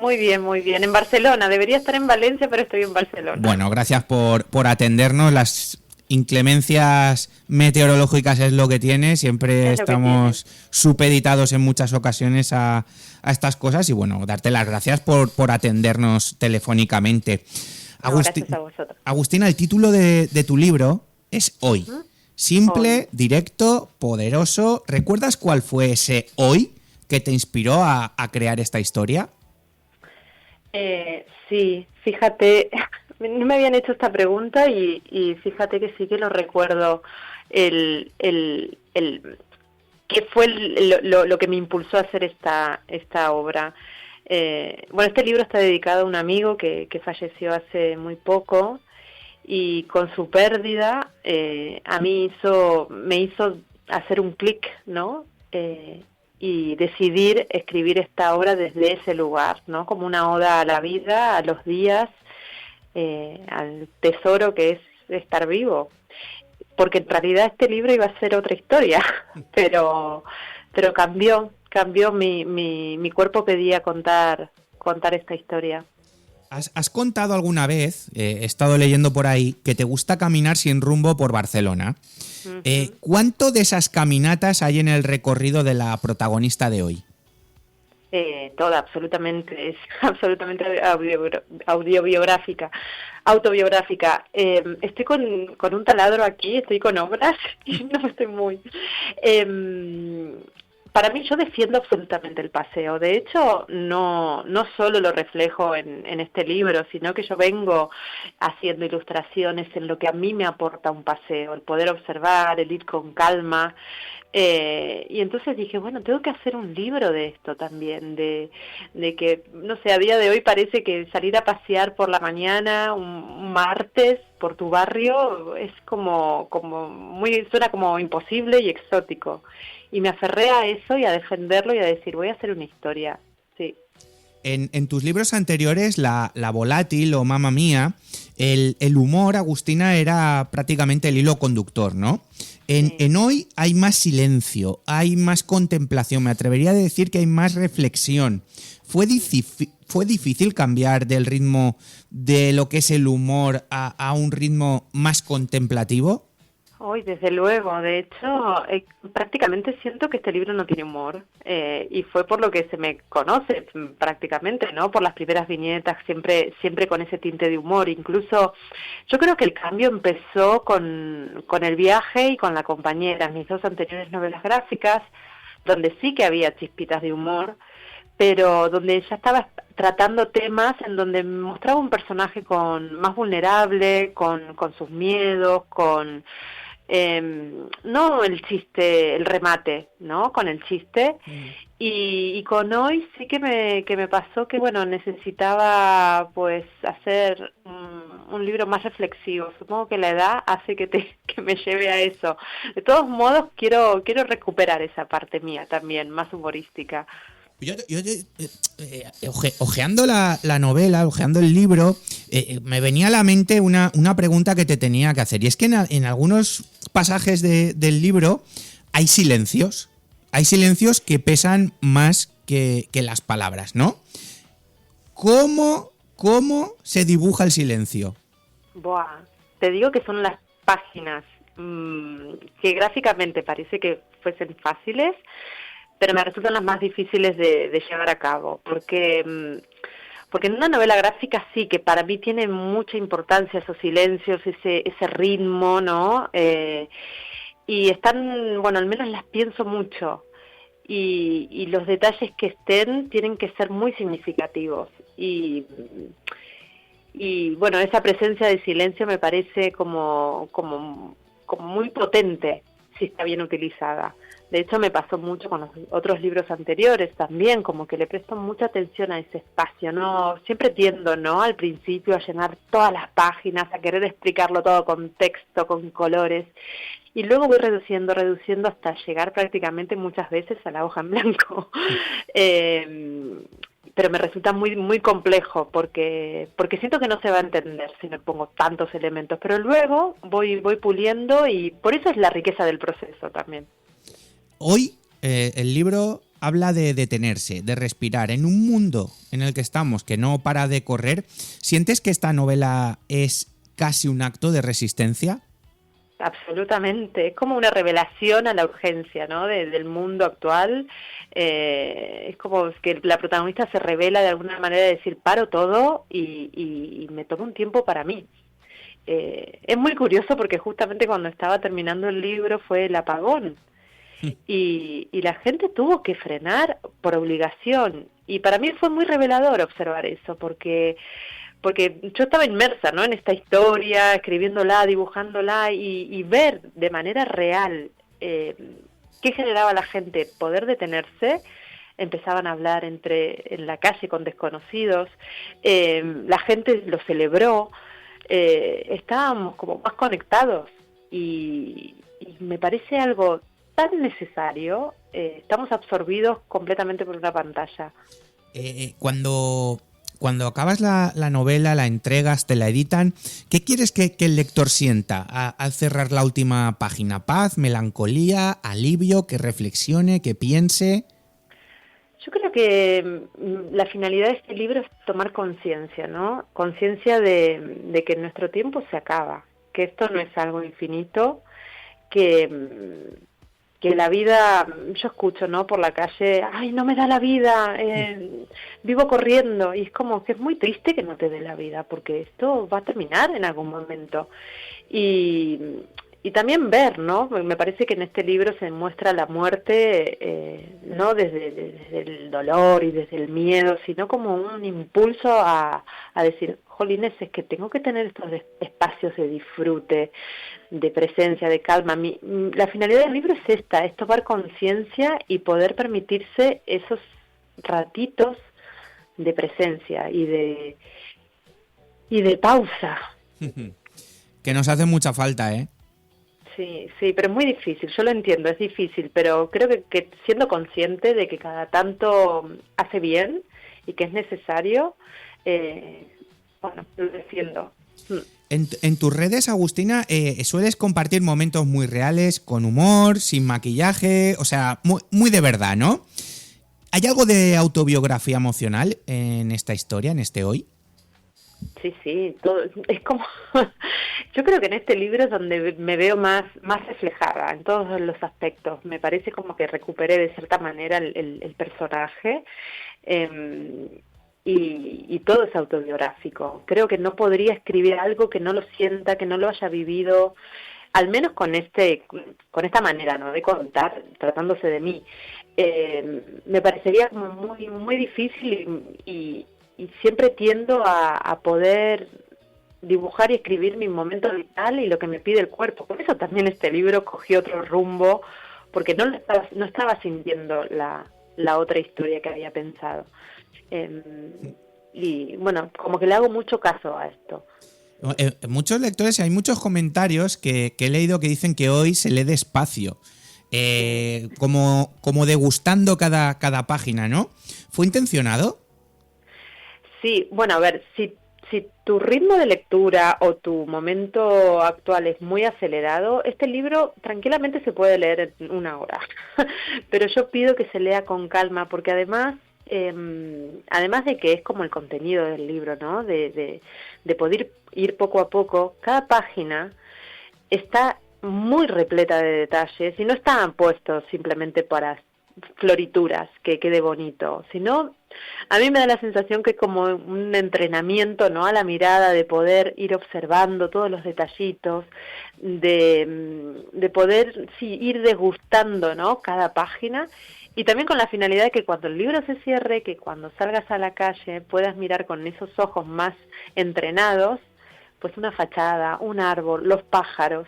Muy bien, muy bien. En Barcelona. Debería estar en Valencia, pero estoy en Barcelona. Bueno, gracias por atendernos. Las inclemencias meteorológicas es lo que tiene. Siempre estamos supeditados en muchas ocasiones a estas cosas. Y bueno, darte las gracias por atendernos telefónicamente. Gracias a vosotros. Agustina, el título de tu libro es Hoy. Simple, directo, poderoso. ¿Recuerdas cuál fue ese Hoy que te inspiró a crear esta historia? Sí, fíjate, no me habían hecho esta pregunta y fíjate que sí que lo recuerdo, qué fue lo que me impulsó a hacer esta obra. Bueno, este libro está dedicado a un amigo que falleció hace muy poco y con su pérdida a mí me hizo hacer un clic, ¿no? Y decidir escribir esta obra desde ese lugar, ¿no? Como una oda a la vida, a los días, al tesoro que es estar vivo. Porque en realidad este libro iba a ser otra historia, pero cambió, mi cuerpo pedía contar esta historia. Has contado alguna vez, he estado leyendo por ahí, que te gusta caminar sin rumbo por Barcelona. ¿Cuánto de esas caminatas hay en el recorrido de la protagonista de hoy? Toda, absolutamente. Es absolutamente autobiográfica. Estoy con un taladro aquí, estoy con obras y no estoy muy... Para mí, yo defiendo absolutamente el paseo. De hecho, no solo lo reflejo en este libro, sino que yo vengo haciendo ilustraciones en lo que a mí me aporta un paseo, el poder observar, el ir con calma. Y entonces dije, bueno, tengo que hacer un libro de esto también, de que, no sé, a día de hoy parece que salir a pasear por la mañana, un martes, por tu barrio, es suena como imposible y exótico. Y me aferré a eso y a defenderlo y a decir, voy a hacer una historia, sí. En tus libros anteriores, La Volátil o Mamma Mía, el humor, Agustina, era prácticamente el hilo conductor, ¿no? En Hoy hay más silencio, hay más contemplación, me atrevería a decir que hay más reflexión. ¿Fue difícil cambiar del ritmo de lo que es el humor a un ritmo más contemplativo? Hoy, desde luego. De hecho, prácticamente siento que este libro no tiene humor y fue por lo que se me conoce prácticamente, ¿no? Por las primeras viñetas, siempre con ese tinte de humor. Incluso yo creo que el cambio empezó con El viaje y con La compañera, mis dos anteriores novelas gráficas, donde sí que había chispitas de humor, pero donde ya estaba tratando temas en donde mostraba un personaje más vulnerable, con sus miedos, con... no el chiste, el remate, ¿no? Con el chiste. Y con Hoy sí que me pasó que, bueno, necesitaba pues hacer un libro más reflexivo. Supongo que la edad hace que me lleve a eso. De todos modos, quiero recuperar esa parte mía también, más humorística. Yo ojeando la novela, ojeando el libro, me venía a la mente una pregunta que te tenía que hacer. Y es que en algunos pasajes del libro hay silencios. Hay silencios que pesan más que las palabras, ¿no? ¿Cómo se dibuja el silencio? Buah, te digo que son las páginas que gráficamente parece que fuesen fáciles, pero me resultan las más difíciles de llevar a cabo, porque en una novela gráfica sí, que para mí tiene mucha importancia esos silencios, ese ritmo, ¿no? Y están, bueno, al menos las pienso mucho, y los detalles que estén tienen que ser muy significativos, y bueno, esa presencia de silencio me parece como muy potente si está bien utilizada. De hecho, me pasó mucho con los otros libros anteriores también, como que le presto mucha atención a ese espacio, ¿no? Siempre tiendo, ¿no? Al principio a llenar todas las páginas, a querer explicarlo todo con texto, con colores, y luego voy reduciendo hasta llegar prácticamente muchas veces a la hoja en blanco. Pero me resulta muy muy complejo porque siento que no se va a entender si no pongo tantos elementos, pero luego voy puliendo, y por eso es la riqueza del proceso también. Hoy el libro habla de detenerse, de respirar. En un mundo en el que estamos, que no para de correr, ¿sientes que esta novela es casi un acto de resistencia? Absolutamente, es como una revelación a la urgencia, ¿no? del mundo actual. Es como que la protagonista se revela de alguna manera, de decir, paro todo y me tomo un tiempo para mí. Es muy curioso porque justamente cuando estaba terminando el libro fue el apagón. Y la gente tuvo que frenar por obligación, y para mí fue muy revelador observar eso, porque yo estaba inmersa, ¿no? En esta historia, escribiéndola, dibujándola, y ver de manera real qué generaba la gente, poder detenerse. Empezaban a hablar en la calle con desconocidos, la gente lo celebró, estábamos como más conectados, y me parece algo tan necesario. Estamos absorbidos completamente por una pantalla. Cuando acabas la novela, la entregas, te la editan, ¿qué quieres que el lector sienta al cerrar la última página? ¿Paz, melancolía, alivio, que reflexione, que piense? Yo creo que la finalidad de este libro es tomar conciencia, ¿no? Conciencia de que nuestro tiempo se acaba, que esto no es algo infinito, que la vida, yo escucho, ¿no? Por la calle, ay, no me da la vida, vivo corriendo, y es como que es muy triste que no te dé la vida, porque esto va a terminar en algún momento. Y también ver, ¿no? Me parece que en este libro se muestra la muerte, no desde el dolor y desde el miedo, sino como un impulso a decir, jolines, es que tengo que tener estos espacios de disfrute, de presencia, de calma. La finalidad del libro es esta, es tomar conciencia y poder permitirse esos ratitos de presencia y de pausa. Que nos hace mucha falta, ¿eh? Sí, pero es muy difícil, yo lo entiendo, es difícil, pero creo que siendo consciente de que cada tanto hace bien y que es necesario, bueno, lo defiendo. En tus redes, Agustina, sueles compartir momentos muy reales, con humor, sin maquillaje, o sea, muy de verdad, ¿no? ¿Hay algo de autobiografía emocional en esta historia, en este Hoy? Sí, todo, es como, yo creo que en este libro es donde me veo más reflejada en todos los aspectos. Me parece como que recuperé de cierta manera el personaje, y todo es autobiográfico. Creo que no podría escribir algo que no lo sienta, que no lo haya vivido, al menos con esta manera, ¿no?, de contar, tratándose de mí. Me parecería como muy, muy difícil y siempre tiendo a poder dibujar y escribir mi momento vital y lo que me pide el cuerpo. Por eso también este libro cogió otro rumbo, porque no estaba sintiendo la otra historia que había pensado. Y bueno, como que le hago mucho caso a esto. Muchos lectores, hay muchos comentarios que he leído que dicen que hoy se lee despacio, como degustando cada página, ¿no? ¿Fue intencionado? Sí, bueno, a ver, si tu ritmo de lectura o tu momento actual es muy acelerado, este libro tranquilamente se puede leer en 1 hora. Pero yo pido que se lea con calma, porque además de que es como el contenido del libro, ¿no? De poder ir poco a poco, cada página está muy repleta de detalles y no están puestos simplemente para florituras, que quede bonito, sino a mí me da la sensación que es como un entrenamiento, ¿no?, a la mirada, de poder ir observando todos los detallitos, de poder ir degustando, ¿no?, cada página, y también con la finalidad de que cuando el libro se cierre, que cuando salgas a la calle puedas mirar con esos ojos más entrenados, pues una fachada, un árbol, los pájaros.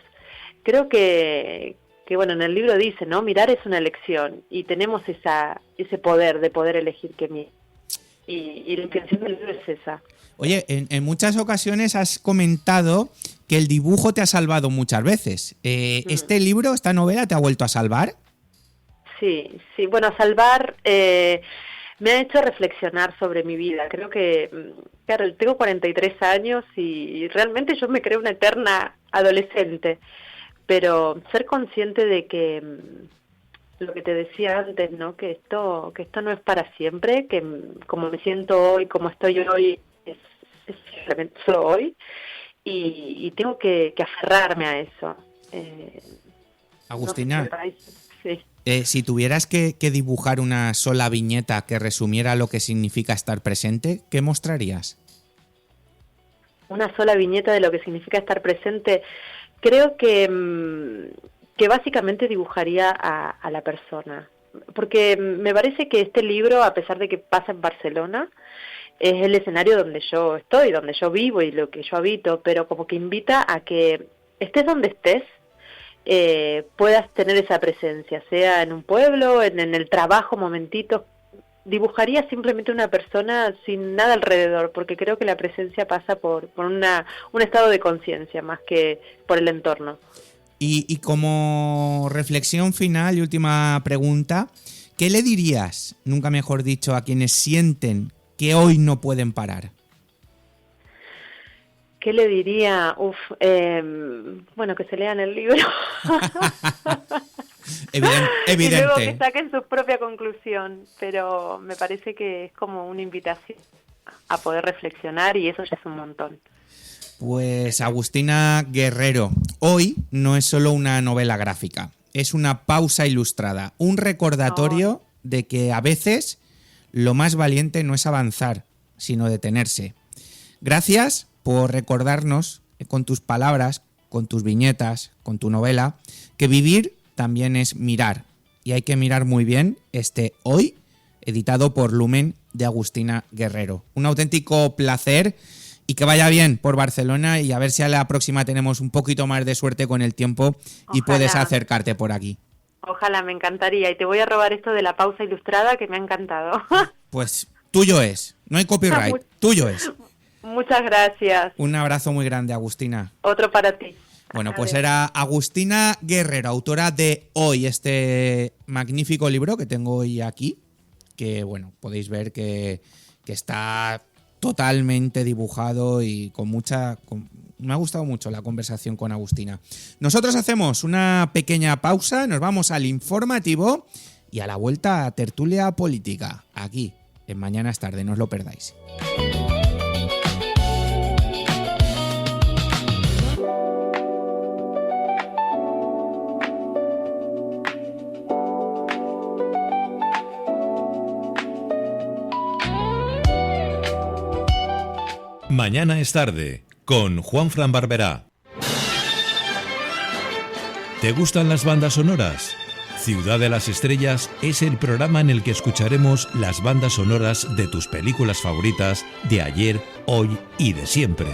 Creo que bueno, en el libro dice, ¿no?, mirar es una elección, y tenemos ese poder de poder elegir qué mirar. Y la intención del libro es esa. Oye, en muchas ocasiones has comentado que el dibujo te ha salvado muchas veces. ¿Este libro, esta novela, te ha vuelto a salvar? Sí, bueno, salvar me ha hecho reflexionar sobre mi vida. Creo que, claro, tengo 43 años y realmente yo me creo una eterna adolescente. Pero ser consciente de que lo que te decía antes, ¿no?, que esto no es para siempre, que como me siento hoy, como estoy hoy, es simplemente solo hoy, y tengo que aferrarme a eso. Agustina, no sé, sí. Si tuvieras que dibujar una sola viñeta que resumiera lo que significa estar presente, ¿qué mostrarías? Una sola viñeta de lo que significa estar presente. Creo que básicamente dibujaría a la persona, porque me parece que este libro, a pesar de que pasa en Barcelona, es el escenario donde yo estoy, donde yo vivo y lo que yo habito, pero como que invita a que estés donde estés, puedas tener esa presencia, sea en un pueblo, en el trabajo, momentitos. Dibujaría simplemente una persona sin nada alrededor, porque creo que la presencia pasa por un estado de conciencia más que por el entorno. Y como reflexión final y última pregunta, ¿qué le dirías, nunca mejor dicho, a quienes sienten que hoy no pueden parar? ¿Qué le diría? Bueno, que se lean el libro. Evidente. Y luego que saquen su propia conclusión, pero me parece que es como una invitación a poder reflexionar y eso ya es un montón. Pues Agustina Guerrero, hoy no es solo una novela gráfica, es una pausa ilustrada, un recordatorio de que a veces lo más valiente no es avanzar, sino detenerse. Gracias por recordarnos con tus palabras, con tus viñetas, con tu novela, que vivir también es mirar. Y hay que mirar muy bien Hoy, editado por Lumen, de Agustina Guerrero. Un auténtico placer y que vaya bien por Barcelona y a ver si a la próxima tenemos un poquito más de suerte con el tiempo y puedes acercarte por aquí. Ojalá, me encantaría. Y te voy a robar esto de la pausa ilustrada que me ha encantado. Pues tuyo es, no hay copyright, tuyo es. Muchas gracias. Un abrazo muy grande, Agustina. Otro para ti. Bueno, pues era Agustina Guerrero, autora de Hoy, este magnífico libro que tengo hoy aquí, que bueno, podéis ver que está totalmente dibujado y me ha gustado mucho la conversación con Agustina. Nosotros hacemos una pequeña pausa, nos vamos al informativo y a la vuelta a tertulia política, aquí, en Mañana es Tarde, no os lo perdáis. Mañana es Tarde, con Juanfran Barberá. ¿Te gustan las bandas sonoras? Ciudad de las Estrellas es el programa en el que escucharemos las bandas sonoras de tus películas favoritas de ayer, hoy y de siempre.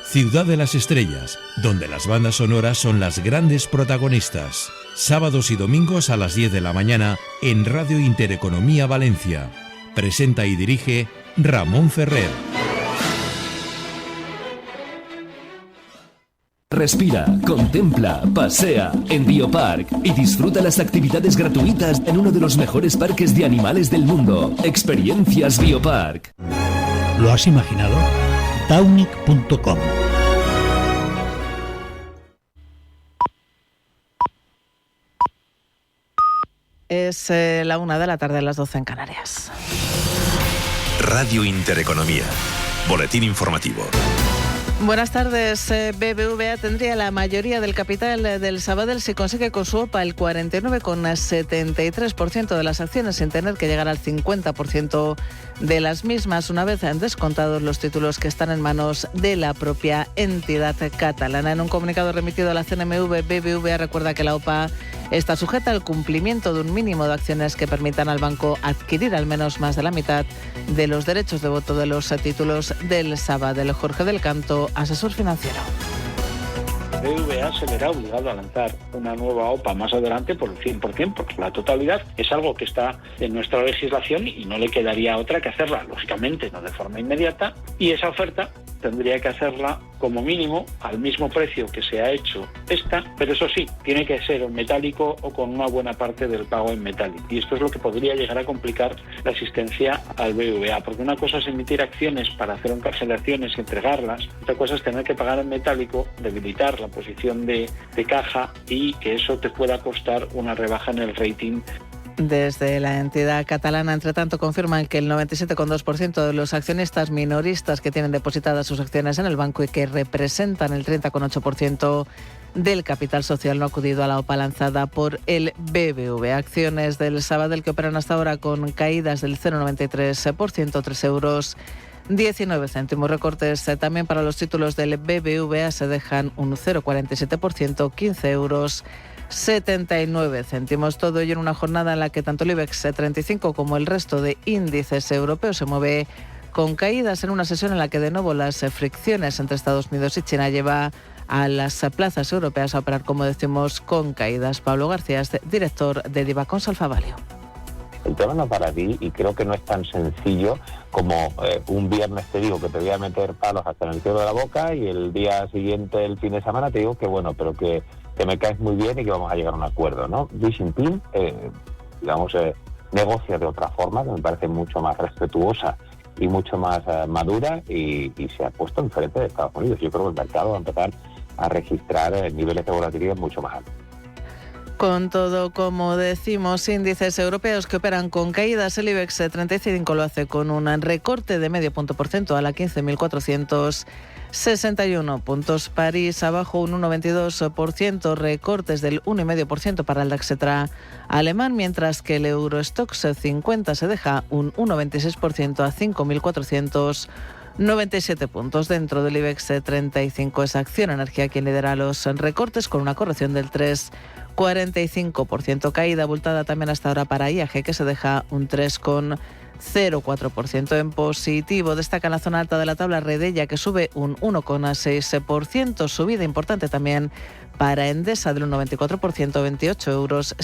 Ciudad de las Estrellas, donde las bandas sonoras son las grandes protagonistas. Sábados y domingos a las 10 de la mañana en Radio Intereconomía Valencia. Presenta y dirige Ramón Ferrer. Respira, contempla, pasea en Biopark y disfruta las actividades gratuitas en uno de los mejores parques de animales del mundo. Experiencias Biopark. ¿Lo has imaginado? Downic.com. Es la 1 de la tarde, las 12 en Canarias. Radio Intereconomía. Boletín informativo. Buenas tardes. BBVA tendría la mayoría del capital del Sabadell si consigue con su OPA el 49,73% de las acciones sin tener que llegar al 50% de las mismas, una vez descontados los títulos que están en manos de la propia entidad catalana. En un comunicado remitido a la CNMV, BBVA recuerda que la OPA está sujeta al cumplimiento de un mínimo de acciones que permitan al banco adquirir al menos más de la mitad de los derechos de voto de los títulos del Sabadell. Jorge del Canto, asesor financiero. BBVA se verá obligado a lanzar una nueva OPA más adelante por el 100%, porque la totalidad es algo que está en nuestra legislación y no le quedaría otra que hacerla, lógicamente, no de forma inmediata, y esa oferta tendría que hacerla como mínimo al mismo precio que se ha hecho esta, pero eso sí, tiene que ser en metálico o con una buena parte del pago en metálico. Y esto es lo que podría llegar a complicar la asistencia al BBVA, porque una cosa es emitir acciones para hacer cancelaciones y entregarlas, otra cosa es tener que pagar en metálico, debilitar la posición de caja y que eso te pueda costar una rebaja en el rating. Desde la entidad catalana, entre tanto, confirman que el 97,2% de los accionistas minoristas que tienen depositadas sus acciones en el banco y que representan el 30,8% del capital social no ha acudido a la OPA lanzada por el BBVA. Acciones del Sabadell que operan hasta ahora con caídas del 0,93%, 3,19 €. Recortes también para los títulos del BBVA se dejan un 0,47%, 15,79 €. Todo ello en una jornada en la que tanto el IBEX 35 como el resto de índices europeos se mueve con caídas, en una sesión en la que de nuevo las fricciones entre Estados Unidos y China lleva a las plazas europeas a operar, como decimos, con caídas. Pablo García, director de Divacons Alfa Value. El tema no para ti y creo que no es tan sencillo como un viernes te digo que te voy a meter palos hasta en el cielo de la boca y el día siguiente, el fin de semana, te digo que bueno, pero que me caes muy bien y que vamos a llegar a un acuerdo, ¿no? Xi Jinping, negocia de otra forma, que me parece mucho más respetuosa y mucho más madura y se ha puesto enfrente de Estados Unidos. Yo creo que el mercado va a empezar a registrar niveles de volatilidad mucho más altos. Con todo, como decimos, índices europeos que operan con caídas, el IBEX 35 lo hace con un recorte de medio punto porcentual a la 15.461 puntos. París abajo un 1,22%, recortes del 1,5% para el DAX alemán, mientras que el Eurostoxx 50 se deja un 1,26% a 5.497 puntos. Dentro del IBEX 35 es Acción Energía quien lidera los recortes con una corrección del 3,45%. Caída abultada también hasta ahora para IAG, que se deja un 3,04%. En positivo destaca en la zona alta de la tabla Redella, que sube un 1,6%. Subida importante también para Endesa del 1,24%, 28,66 euros.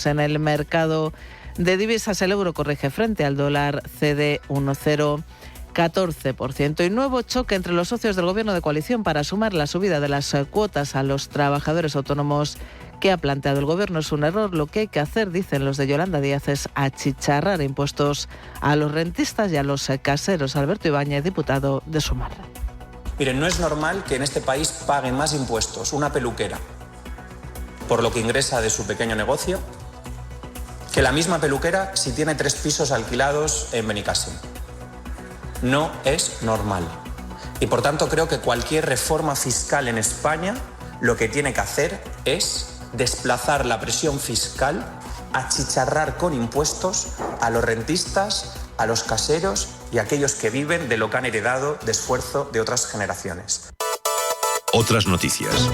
En el mercado de divisas, el euro corrige frente al dólar, cede 1,014%. Y nuevo choque entre los socios del gobierno de coalición para sumar la subida de las cuotas a los trabajadores autónomos que ha planteado el gobierno. Es un error. Lo que hay que hacer, dicen los de Yolanda Díaz, es achicharrar impuestos a los rentistas y a los caseros. Alberto Ibáñez, diputado de Sumar. Miren, no es normal que en este país pague más impuestos una peluquera por lo que ingresa de su pequeño negocio que la misma peluquera si tiene 3 pisos alquilados en Benicàssim. No es normal. Y por tanto creo que cualquier reforma fiscal en España lo que tiene que hacer es desplazar la presión fiscal, achicharrar con impuestos a los rentistas, a los caseros y a aquellos que viven de lo que han heredado de esfuerzo de otras generaciones. Otras noticias.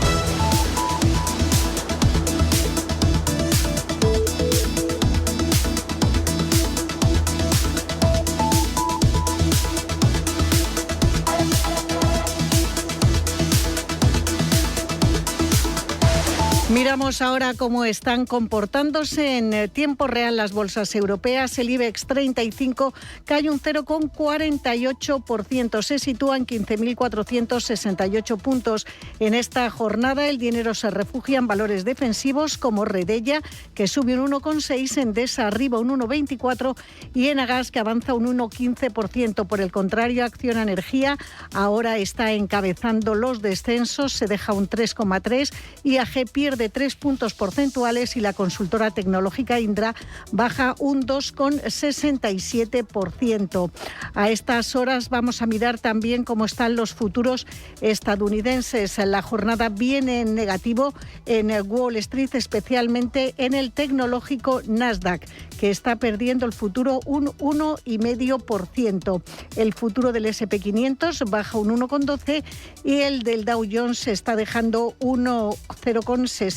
Miramos ahora cómo están comportándose en tiempo real las bolsas europeas. El IBEX 35 cae un 0,48%. Se sitúa en 15.468 puntos. En esta jornada el dinero se refugia en valores defensivos como Redella, que sube un 1,6%, Endesa arriba un 1,24% y Enagas, que avanza un 1,15%. Por el contrario, Acción Energía ahora está encabezando los descensos, se deja un 3,3%. IAG pierde 3 puntos porcentuales y la consultora tecnológica Indra baja un 2,67%. A estas horas vamos a mirar también cómo están los futuros estadounidenses. La jornada viene en negativo en Wall Street, especialmente en el tecnológico Nasdaq, que está perdiendo el futuro un 1,5%. El futuro del S&P 500 baja un 1,12% y el del Dow Jones se está dejando 0,60%.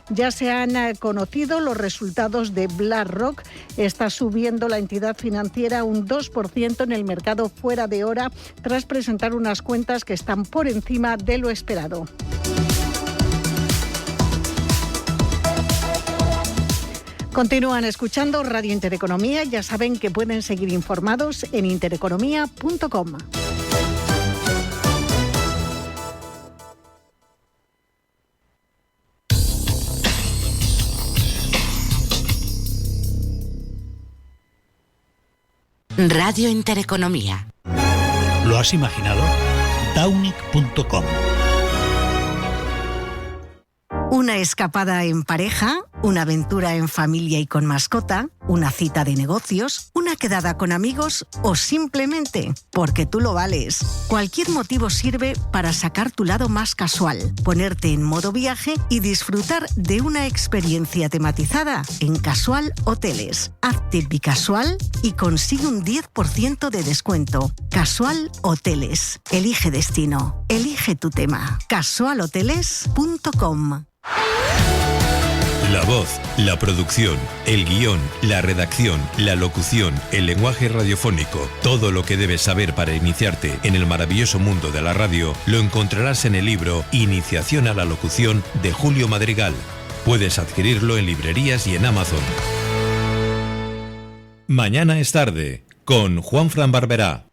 Ya se han conocido los resultados de BlackRock. Está subiendo la entidad financiera un 2% en el mercado fuera de hora tras presentar unas cuentas que están por encima de lo esperado. Continúan escuchando Radio Intereconomía. Ya saben que pueden seguir informados en intereconomía.com. Radio Intereconomía. ¿Lo has imaginado? Downic.com. Una escapada en pareja, una aventura en familia y con mascota, una cita de negocios, una quedada con amigos o simplemente porque tú lo vales. Cualquier motivo sirve para sacar tu lado más casual, ponerte en modo viaje y disfrutar de una experiencia tematizada en Casual Hoteles. Hazte bicasual y consigue un 10% de descuento. Casual Hoteles. Elige destino. Elige tu tema. casualhoteles.com. La voz, la producción, el guión, la redacción, la locución, el lenguaje radiofónico, todo lo que debes saber para iniciarte en el maravilloso mundo de la radio, lo encontrarás en el libro Iniciación a la locución de Julio Madrigal. Puedes adquirirlo en librerías y en Amazon. Mañana es tarde, con Juanfran Barberá.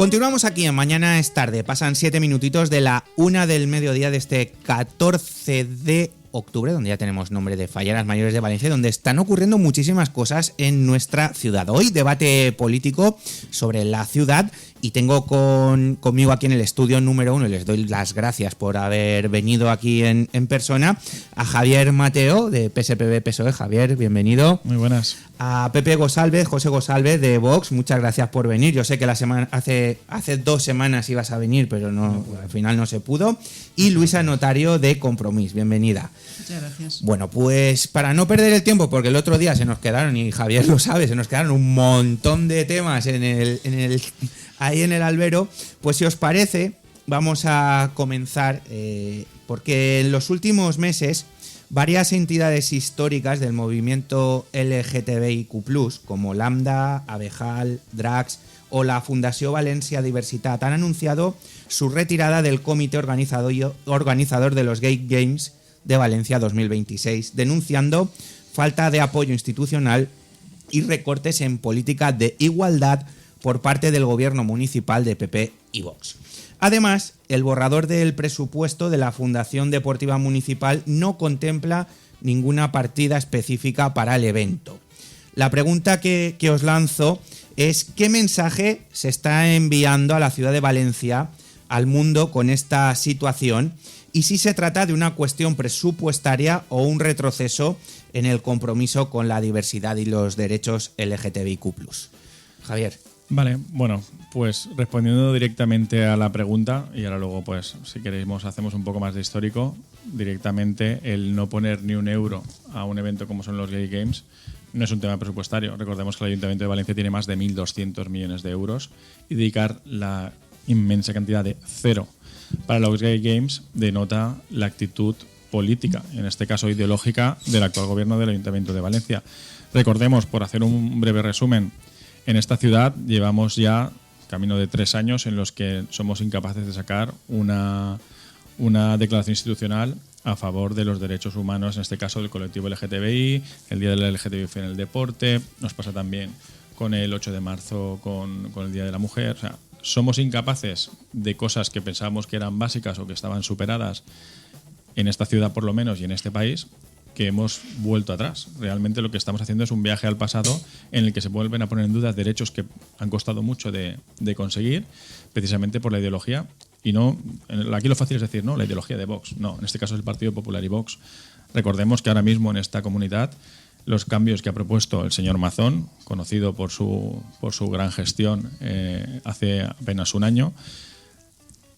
Continuamos aquí en Mañana es tarde. Pasan 7 minutitos de la 1 del mediodía de este 14 de octubre, donde ya tenemos nombre de Falleras Mayores de Valencia, donde están ocurriendo muchísimas cosas en nuestra ciudad. Hoy debate político sobre la ciudad y tengo conmigo aquí en el estudio número 1, y les doy las gracias por haber venido aquí en persona, a Javier Mateo de PSPV-PSOE. Javier, bienvenido. Muy buenas. A Pepe González, José González de Vox, muchas gracias por venir. Yo sé que hace 2 semanas ibas a venir, pero no, al final no se pudo. Y Luisa Notario de Compromís, bienvenida. Muchas gracias. Bueno, pues para no perder el tiempo, porque el otro día se nos quedaron, y Javier lo sabe, se nos quedaron un montón de temas ahí en el albero, pues si os parece, vamos a comenzar, porque en los últimos meses varias entidades históricas del movimiento LGTBIQ+, como Lambda, Abejal, Drax o la Fundació València Diversitat, han anunciado su retirada del comité organizador de los Gay Games de Valencia 2026, denunciando falta de apoyo institucional y recortes en política de igualdad por parte del gobierno municipal de PP y Vox. Además, el borrador del presupuesto de la Fundación Deportiva Municipal no contempla ninguna partida específica para el evento. La pregunta que os lanzo es ¿qué mensaje se está enviando a la ciudad de Valencia, al mundo, con esta situación? Y si se trata de una cuestión presupuestaria o un retroceso en el compromiso con la diversidad y los derechos LGTBIQ+. Javier. Vale, bueno, pues respondiendo directamente a la pregunta, y ahora luego, pues, si queremos, hacemos un poco más de histórico. Directamente, el no poner ni un euro a un evento como son los Gay Games no es un tema presupuestario. Recordemos que el Ayuntamiento de Valencia tiene más de 1.200 millones de euros y dedicar la inmensa cantidad de 0 para los Gay Games denota la actitud política, en este caso ideológica, del actual gobierno del Ayuntamiento de Valencia. Recordemos, por hacer un breve resumen, en esta ciudad llevamos ya camino de 3 años en los que somos incapaces de sacar una declaración institucional a favor de los derechos humanos, en este caso del colectivo LGTBI, el Día del LGTBI en el deporte, nos pasa también con el 8 de marzo con el Día de la Mujer. O sea, somos incapaces de cosas que pensábamos que eran básicas o que estaban superadas en esta ciudad por lo menos y en este país, que hemos vuelto atrás. Realmente lo que estamos haciendo es un viaje al pasado en el que se vuelven a poner en duda derechos que han costado mucho de conseguir, precisamente por la ideología. Y no, aquí lo fácil es decir, no, la ideología de Vox. No, en este caso es el Partido Popular y Vox. Recordemos que ahora mismo en esta comunidad los cambios que ha propuesto el señor Mazón, conocido por su gran gestión hace apenas un año,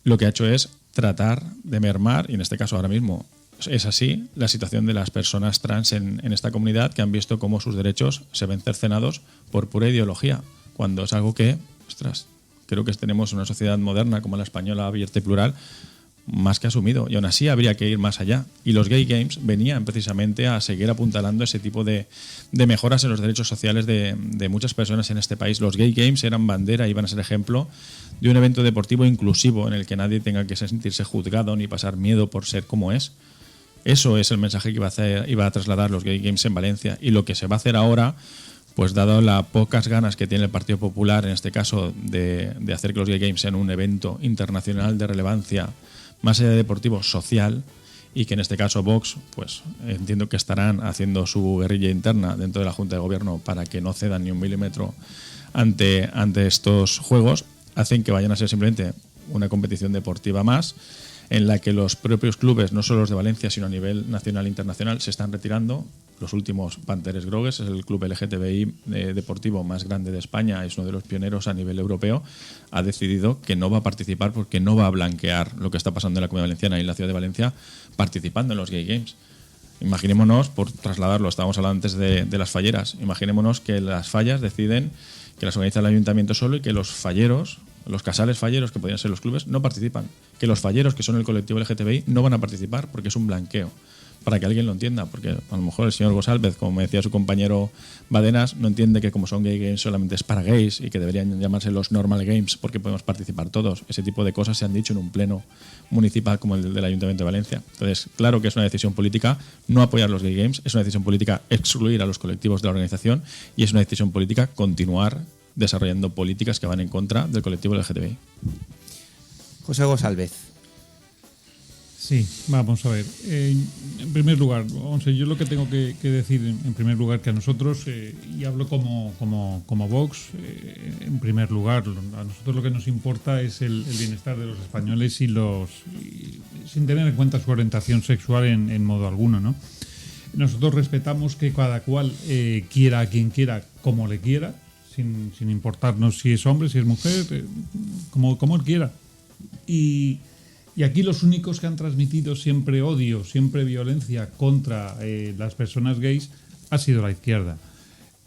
lo que ha hecho es tratar de mermar, y en este caso ahora mismo es así, la situación de las personas trans en esta comunidad, que han visto cómo sus derechos se ven cercenados por pura ideología, cuando es algo que, ostras, creo que tenemos una sociedad moderna como la española, abierta y plural, más que asumido, y aún así habría que ir más allá. Y los Gay Games venían precisamente a seguir apuntalando ese tipo de mejoras en los derechos sociales de muchas personas en este país. Los Gay Games eran bandera, iban a ser ejemplo de un evento deportivo inclusivo en el que nadie tenga que sentirse juzgado ni pasar miedo por ser como es. Eso es el mensaje que iba a trasladar los Gay Games en Valencia. Y lo que se va a hacer ahora, pues dado las pocas ganas que tiene el Partido Popular, en este caso, de hacer que los Gay Games sean un evento internacional de relevancia, más allá de deportivo, social, y que en este caso Vox, pues entiendo que estarán haciendo su guerrilla interna dentro de la Junta de Gobierno para que no cedan ni un milímetro ante estos juegos, hacen que vayan a ser simplemente una competición deportiva más, en la que los propios clubes, no solo los de Valencia, sino a nivel nacional e internacional, se están retirando. Los últimos, Panteres Grogues, es el club LGTBI deportivo más grande de España, es uno de los pioneros a nivel europeo, ha decidido que no va a participar porque no va a blanquear lo que está pasando en la Comunidad Valenciana y en la ciudad de Valencia participando en los Gay Games. Imaginémonos, por trasladarlo, estábamos hablando antes de las falleras, imaginémonos que las fallas deciden que las organiza el ayuntamiento solo y que los falleros, los casales falleros, que podrían ser los clubes, no participan. Que los falleros, que son el colectivo LGTBI, no van a participar porque es un blanqueo. Para que alguien lo entienda, porque a lo mejor el señor González, como me decía su compañero Badenas, no entiende que como son Gay Games solamente es para gays y que deberían llamarse los Normal Games porque podemos participar todos. Ese tipo de cosas se han dicho en un pleno municipal como el del Ayuntamiento de Valencia. Entonces, claro que es una decisión política no apoyar los Gay Games, es una decisión política excluir a los colectivos de la organización y es una decisión política continuar desarrollando políticas que van en contra del colectivo LGTBI. José González. Sí, vamos a ver. En primer lugar, yo lo que tengo que decir, en primer lugar, que a nosotros, y hablo como Vox, en primer lugar, a nosotros lo que nos importa es el bienestar de los españoles y sin tener en cuenta su orientación sexual en modo alguno, ¿no? Nosotros respetamos que cada cual quiera a quien quiera, como le quiera, sin importarnos si es hombre, si es mujer, como él quiera. Y aquí los únicos que han transmitido siempre odio, siempre violencia contra las personas gays ha sido la izquierda.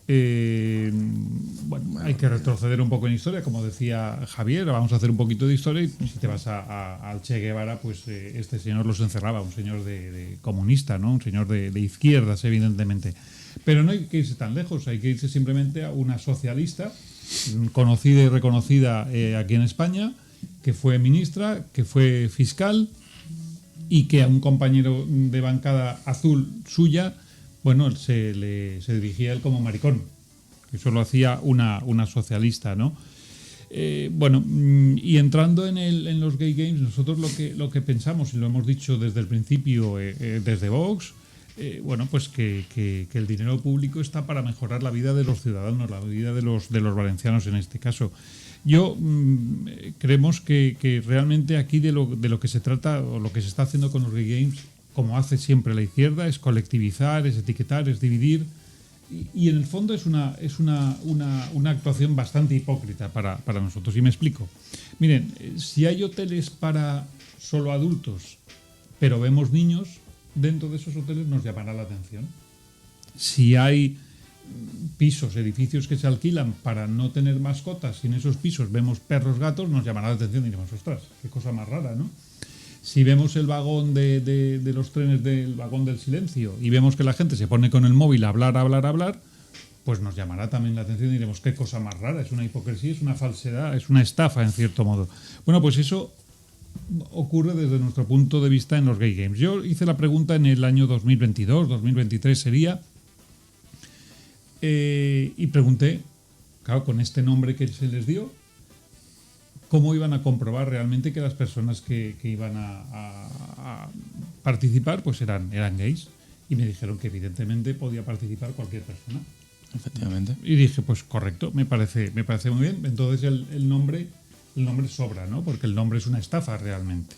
Bueno, hay que retroceder un poco en historia, como decía Javier, vamos a hacer un poquito de historia y si te vas al Che Guevara, pues este señor los encerraba, un señor de comunista, ¿no? Un señor de izquierdas, evidentemente. Pero no hay que irse tan lejos, hay que irse simplemente a una socialista conocida y reconocida aquí en España, que fue ministra, que fue fiscal y que a un compañero de bancada azul suya, bueno, se dirigía él como maricón. Eso lo hacía una socialista, ¿no? Bueno, y entrando en los gay games, nosotros lo que pensamos, y lo hemos dicho desde el principio, desde Vox, bueno, pues que el dinero público está para mejorar la vida de los ciudadanos, la vida de los valencianos en este caso. Creemos que realmente aquí de lo que se trata o lo que se está haciendo con los gay games, como hace siempre la izquierda, es colectivizar, es etiquetar, es dividir y en el fondo es una actuación bastante hipócrita para nosotros. Y me explico. Miren, si hay hoteles para solo adultos, pero vemos niños, dentro de esos hoteles nos llamará la atención. Si hay pisos, edificios que se alquilan para no tener mascotas y en esos pisos vemos perros, gatos, nos llamará la atención y diremos, ostras, qué cosa más rara, ¿no? Si vemos el vagón de los trenes del vagón del silencio y vemos que la gente se pone con el móvil a hablar, pues nos llamará también la atención y diremos, qué cosa más rara, es una hipocresía, es una falsedad, es una estafa en cierto modo. Bueno, pues eso ocurre desde nuestro punto de vista en los gay games. Yo hice la pregunta en el año 2022, 2023 sería, y pregunté, claro, con este nombre que se les dio, cómo iban a comprobar realmente que las personas que iban a participar pues eran gays. Y me dijeron que evidentemente podía participar cualquier persona. Efectivamente. Y dije, pues correcto, me parece muy bien. Entonces el nombre sobra, ¿no? Porque el nombre es una estafa realmente.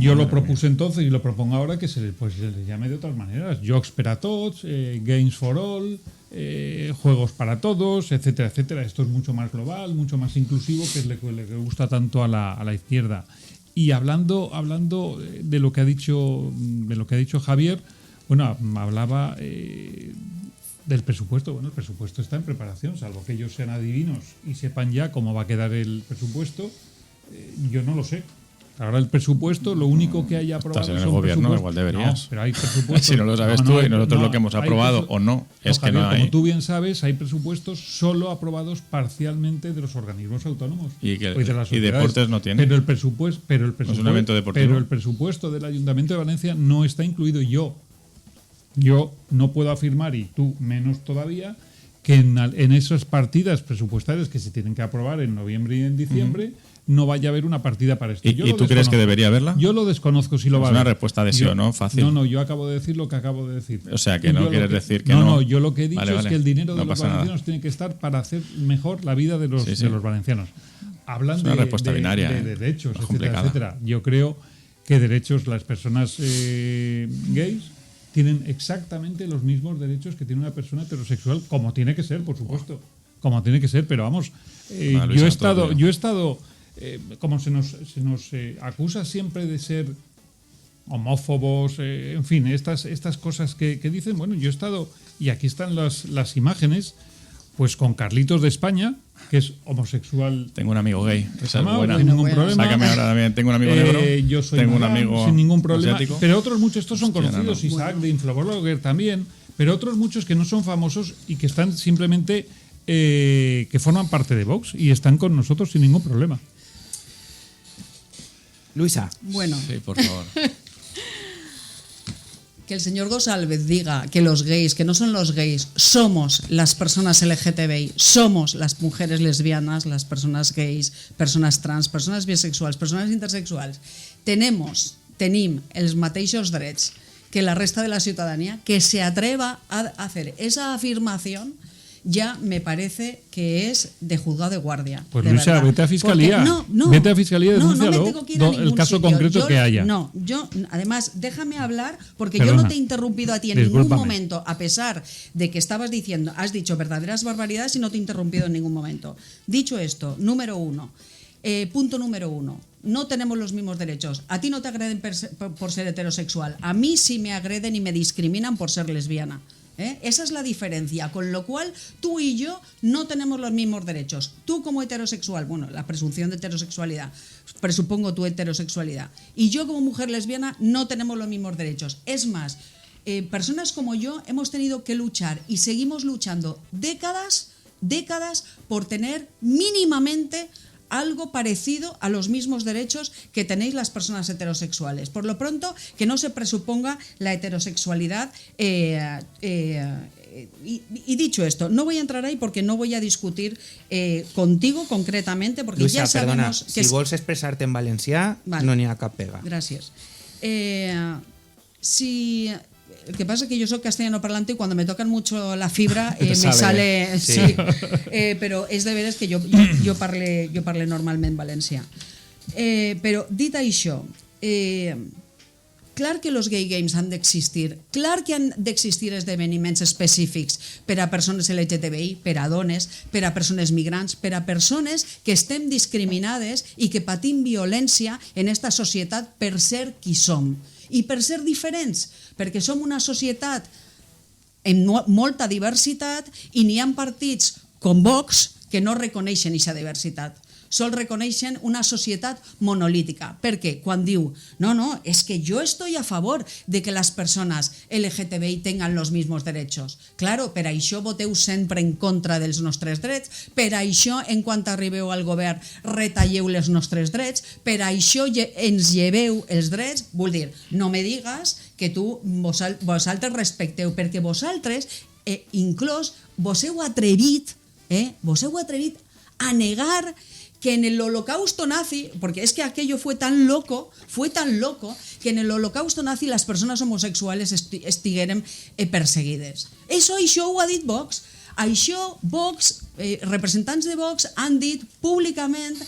Yo lo propuse entonces y lo propongo ahora que se le llame de otras maneras. Jocs per a tots, Games for All, juegos para todos, etcétera, etcétera. Esto es mucho más global, mucho más inclusivo, que es lo que gusta tanto a la izquierda. Y hablando de lo que ha dicho Javier, bueno, hablaba del presupuesto. Bueno, el presupuesto está en preparación, salvo que ellos sean adivinos y sepan ya cómo va a quedar el presupuesto. Yo no lo sé. Ahora el presupuesto, lo único que haya aprobado... Estás en el gobierno, igual deberías. No, pero hay presupuestos... Si no lo sabes tú y nosotros lo que hemos aprobado o no, es que no hay... Como tú bien sabes, hay presupuestos solo aprobados parcialmente de los organismos autónomos. Y deportes no tiene. Pero el presupuesto... No es un evento deportivo. Pero el presupuesto del Ayuntamiento de Valencia no está incluido. Yo no puedo afirmar, y tú menos todavía, que en esas partidas presupuestarias que se tienen que aprobar en noviembre y en diciembre... no vaya a haber una partida para esto. ¿Y tú crees que debería haberla? Yo lo desconozco si lo va a haber. Es una respuesta de sí o no, fácil. No, yo acabo de decir lo que acabo de decir. O sea, que no quieres decir que no. No, yo lo que he dicho es que el dinero de los valencianos tiene que estar para hacer mejor la vida de los valencianos. Hablan de derechos, etcétera. Yo creo que derechos, las personas gays tienen exactamente los mismos derechos que tiene una persona heterosexual, como tiene que ser, por supuesto. Como tiene que ser, pero vamos, yo he estado como se nos acusa siempre de ser homófobos, en fin, estas cosas que dicen. Bueno, yo he estado, y aquí están las imágenes, pues con Carlitos de España, que es homosexual. Tengo un amigo gay, esa es buena. Sin ningún problema. Sácame ahora también. Tengo un amigo negro. Yo soy tengo un amigo sin ningún problema. asiático. Pero otros muchos, estos son conocidos, Isaac de Infloblogger también, pero otros muchos que no son famosos y que están simplemente, que forman parte de Vox y están con nosotros sin ningún problema. Luisa. Bueno. Sí, por favor. que el señor González diga que los gays, que no son los gays, somos las personas LGTBI, somos las mujeres lesbianas, las personas gays, persones trans, persones bisexuals, persones intersexuals, tenim els mateixos drets que la resta de la ciudadanía, que se atreva a hacer esa afirmación, ya me parece que es de juzgado de guardia. Pues de Luisa, verdad. vete a Fiscalía. Porque, vete a Fiscalía y denúncialo. No me tengo que ir a ningún el caso sitio. concreto que haya. No, yo, además, déjame hablar, porque Perdona. yo no te he interrumpido a ti en Discúlpame. ningún momento, a pesar de que estabas diciendo, has dicho verdaderas barbaridades y no te he interrumpido en ningún momento. Dicho esto, punto número uno. No tenemos los mismos derechos. A ti no te agreden por ser heterosexual. A mí sí me agreden y me discriminan por ser lesbiana. Esa es la diferencia, con lo cual tú y yo no tenemos los mismos derechos. Tú como heterosexual, bueno, la presunción de heterosexualidad, presupongo tu heterosexualidad, y yo como mujer lesbiana no tenemos los mismos derechos. Es más, personas como yo hemos tenido que luchar y seguimos luchando décadas por tener mínimamente algo parecido a los mismos derechos que tenéis las personas heterosexuales. Por lo pronto, que no se presuponga la heterosexualidad. Y dicho esto, no voy a entrar ahí porque no voy a discutir contigo concretamente, porque Luisa, ya sabemos perdona, que... si vols expressar-te en valencià, Vale. no n'hi ha cap pega. Gracias. El que pasa es que yo soy castellano parlante y cuando me tocan mucho la fibra me sale... Sí. Sí. Pero és de veres que jo parle normalment valencià. Però dit això, clar que els gay games han d'existir, clar que han d'existir esdeveniments específics per a persones LGTBI, per a dones, per a persones migrants, per a persones que estem discriminades i que patim violència en esta societat per ser qui som i per ser diferents, perquè som una societat amb molta diversitat i n'hi ha partits com Vox que no reconeixen aquesta diversitat. Sol reconeixen una societat monolítica. Perquè quan diu, no, es que yo estoy a favor de que las personas LGTBI tengan los mismos derechos. Claro, per això voteu sempre en contra dels nostres drets, per això, en quant arribeu al govern, retalleu els nostres drets, per això ens lleveu els drets. Vull dir, no me digues que vosaltres respecteu, perquè vosaltres, inclús, vos heu atrevit a negar que en el holocausto nazi, porque es que aquello fue tan loco, que en el holocausto nazi las personas homosexuales estigueren perseguides. Això ho ha dit Vox. Això Vox, representants de Vox han dit públicament.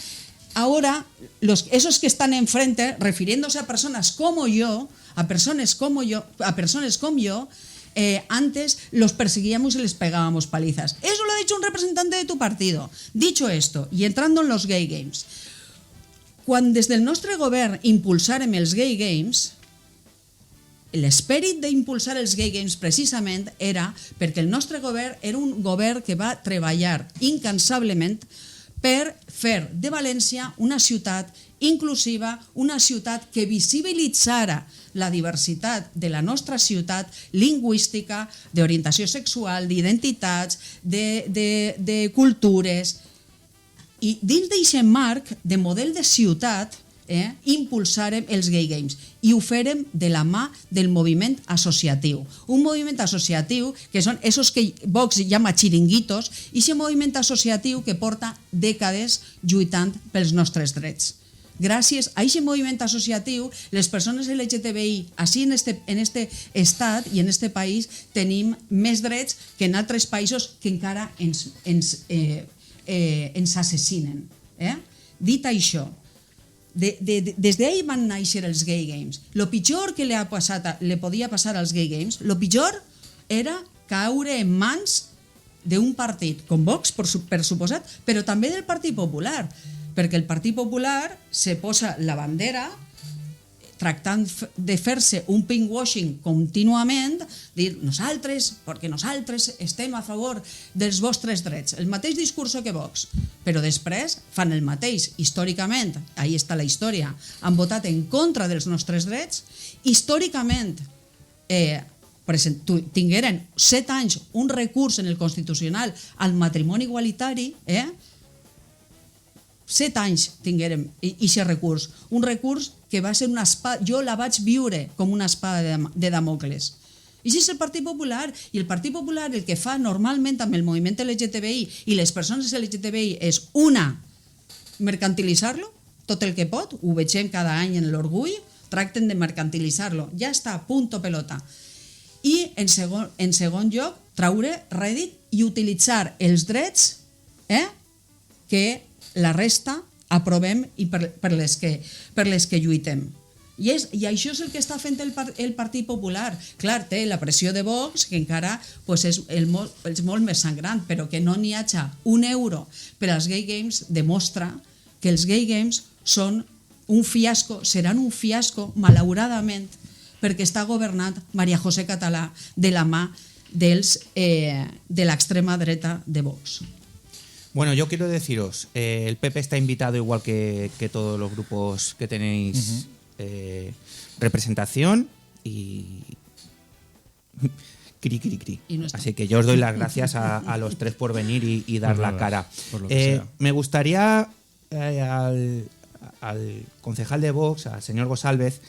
Ahora, esos que están enfrente, refiriéndose a personas como yo, antes los perseguíamos y les pegábamos palizas. Eso lo ha dicho un representante de tu partido. Dicho esto, y entrando en los gay games, quan des del nostre govern impulsàrem els gay games, l'esperit d'impulsar els gay games precisament era perquè el nostre govern era un govern que va treballar incansablement per fer de València una ciutat inclusiva, una ciutat que visibilitzara la diversitat de la nostra ciutat lingüística, d'orientació sexual, d'identitats, de cultures. I dins d'aquest marc de model de ciutat impulsarem els gay games i ho farem de la mà del moviment associatiu. Un moviment associatiu que són esos que Vox llama chiringuitos i aquest moviment associatiu que porta dècades lluitant pels nostres drets. Gràcies a aquest moviment associatiu, les persones LGTBI, així en este estat i en este país, tenim més drets que en altres països que encara ens assassinen. Dit això, des d'ahir van néixer els gay games. Lo pitjor que le podia passar als gay games, lo pitjor era caure en mans d'un partit com Vox, per suposat, però també del Partit Popular, perquè el Partit Popular se posa la bandera tractant de fer-se un pinkwashing contínuament, dir nosaltres, perquè nosaltres estem a favor dels vostres drets, el mateix discurs que Vox, però després fan el mateix. Històricament, ahí està la història, han votat en contra dels nostres drets, històricament tingueren 7 anys un recurs en el Constitucional al matrimoni igualitari, 7 anys tinguérem aquest recurs, un recurs que va ser una espada, jo la vaig viure com una espada de Damocles. I això és el Partit Popular, i el Partit Popular el que fa normalment amb el moviment LGTBI i les persones LGTBI és una, mercantilitzar-lo, tot el que pot, ho vegem cada any en l'orgull, tracten de mercantilitzar-lo, ja està, punto pelota. I en segon lloc, traure rèdit i utilitzar els drets que la resta aprovem i per les que lluitem. I això és el que està fent el Partit Popular. Clar, té la pressió de Vox, que encara és molt més sangrant, però que no n'hi hagi un euro per als Gay Games demostra que els Gay Games són un fiasco, seran un fiasco, malauradament, perquè està governat María José Català de la mà de l'extrema dreta de Vox. Bueno, yo quiero deciros, el PP está invitado igual que todos los grupos que tenéis representación y cri. Así que yo os doy las gracias a los tres por venir y dar la cara. Me gustaría al concejal de Vox, al señor González,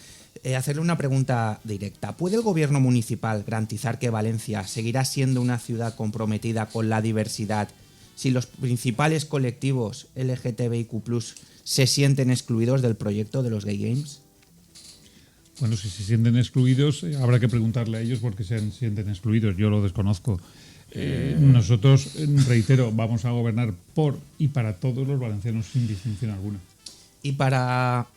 hacerle una pregunta directa. ¿Puede el gobierno municipal garantizar que Valencia seguirá siendo una ciudad comprometida con la diversidad si los principales colectivos LGTBIQ+ se sienten excluidos del proyecto de los Gay Games? Bueno, si se sienten excluidos, habrá que preguntarle a ellos por qué se sienten excluidos. Yo lo desconozco. Nosotros, reitero, vamos a gobernar por y para todos los valencianos sin distinción alguna. Y para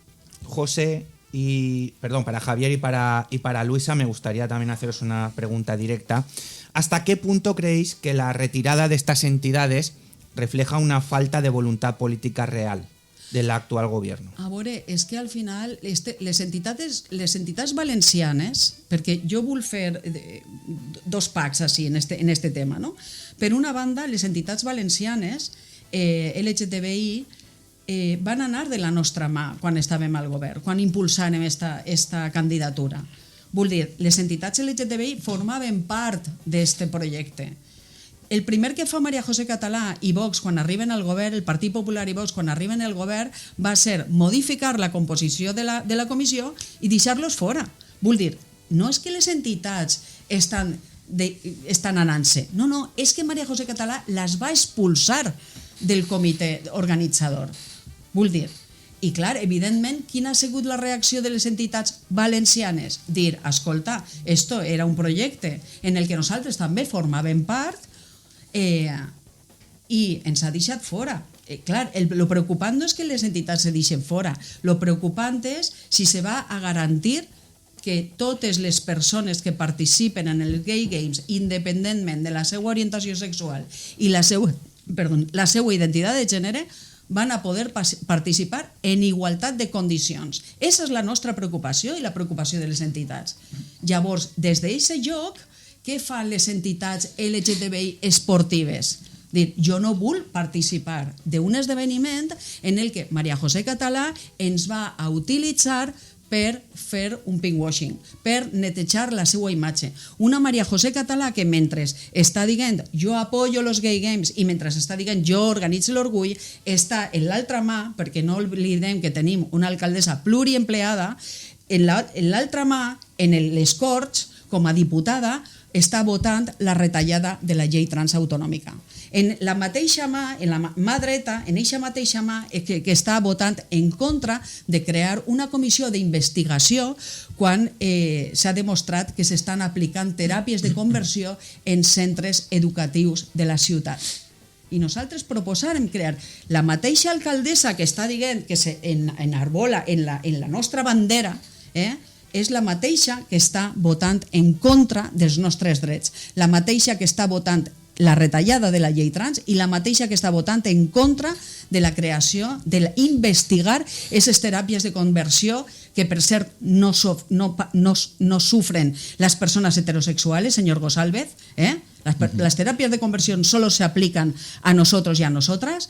para Javier y para Luisa, me gustaría también haceros una pregunta directa. ¿Hasta qué punto creéis que la retirada de estas entidades refleja una falta de voluntad política real del actual gobierno? A veure, és que al final les entitats valencianes, perquè jo vull fer dos packs així en este tema, no? Per una banda, les entitats valencianes LGTBI van anar de la nostra mà quan estàvem al govern, quan impulsàvem esta candidatura. Vull dir, les entitats LGTBI formaven part d'aquest projecte. El primer que fa María José Català i Vox quan arriben al govern, el Partit Popular i Vox quan arriben al govern, va ser modificar la composició de la comissió i deixar-los fora. Vull dir, no és que les entitats estan anant-se, no, és que María José Català les va expulsar del comitè organitzador. Vull dir, i clar, evidentment, quina ha sigut la reacció de les entitats valencianes? Dir, escolta, esto era un projecte en el que nosaltres també formàvem part i ens ha deixat fora. Clar, lo preocupant no és que les entitats se deixen fora, lo preocupant és si se va a garantir que totes les persones que participen en els Gay Games, independentment de la seva orientació sexual i la seva identitat de gènere, van a poder participar en igualtat de condicions. Esa és la nostra preocupació i la preocupació de les entitats. Llavors, des d'aquest lloc, què fan les entitats LGTBI esportives? Jo no vull participar d'un esdeveniment en el que María José Català ens va a utilitzar per fer un pinkwashing, per netejar la seva imatge. Una María José Català que mentre està dient jo apoyo los Gay Games i mentre està dient jo organitzo l'orgull, està en l'altra mà, perquè no oblidem que tenim una alcaldessa pluriempleada, en l'altra mà, en les Corts, com a diputada, està votant la retallada de la llei trans autonòmica. En la mateixa mà, en la mà dreta, en eixa mateixa mà que està votant en contra de crear una comissió d'investigació quan s'ha demostrat que s'estan aplicant teràpies de conversió en centres educatius de la ciutat. I nosaltres proposàrem crear la mateixa alcaldessa que està dient que s'enarbola en la nostra bandera, és la mateixa que està votant en contra dels nostres drets, la mateixa que està votant la retallada de la llei trans i la mateixa que està votant en contra de la creació, d'investigar aquestes teràpies de conversió que per cert no sufren les persones heterosexuales, señor González. Las terapias de conversión solo se aplican a nosotros y a nosotras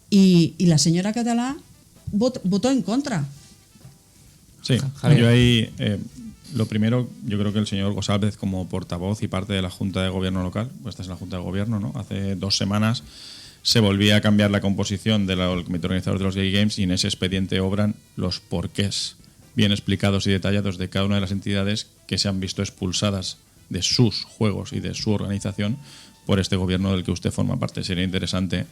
y la señora Català votó en contra. Sí, yo ahí... Lo primero, yo creo que el señor González, como portavoz y parte de la Junta de Gobierno local, pues esta es la Junta de Gobierno, ¿no? Hace 2 semanas se volvía a cambiar la composición del comité organizador de los Gay Games y en ese expediente obran los porqués bien explicados y detallados de cada una de las entidades que se han visto expulsadas de sus juegos y de su organización por este gobierno del que usted forma parte. Sería interesante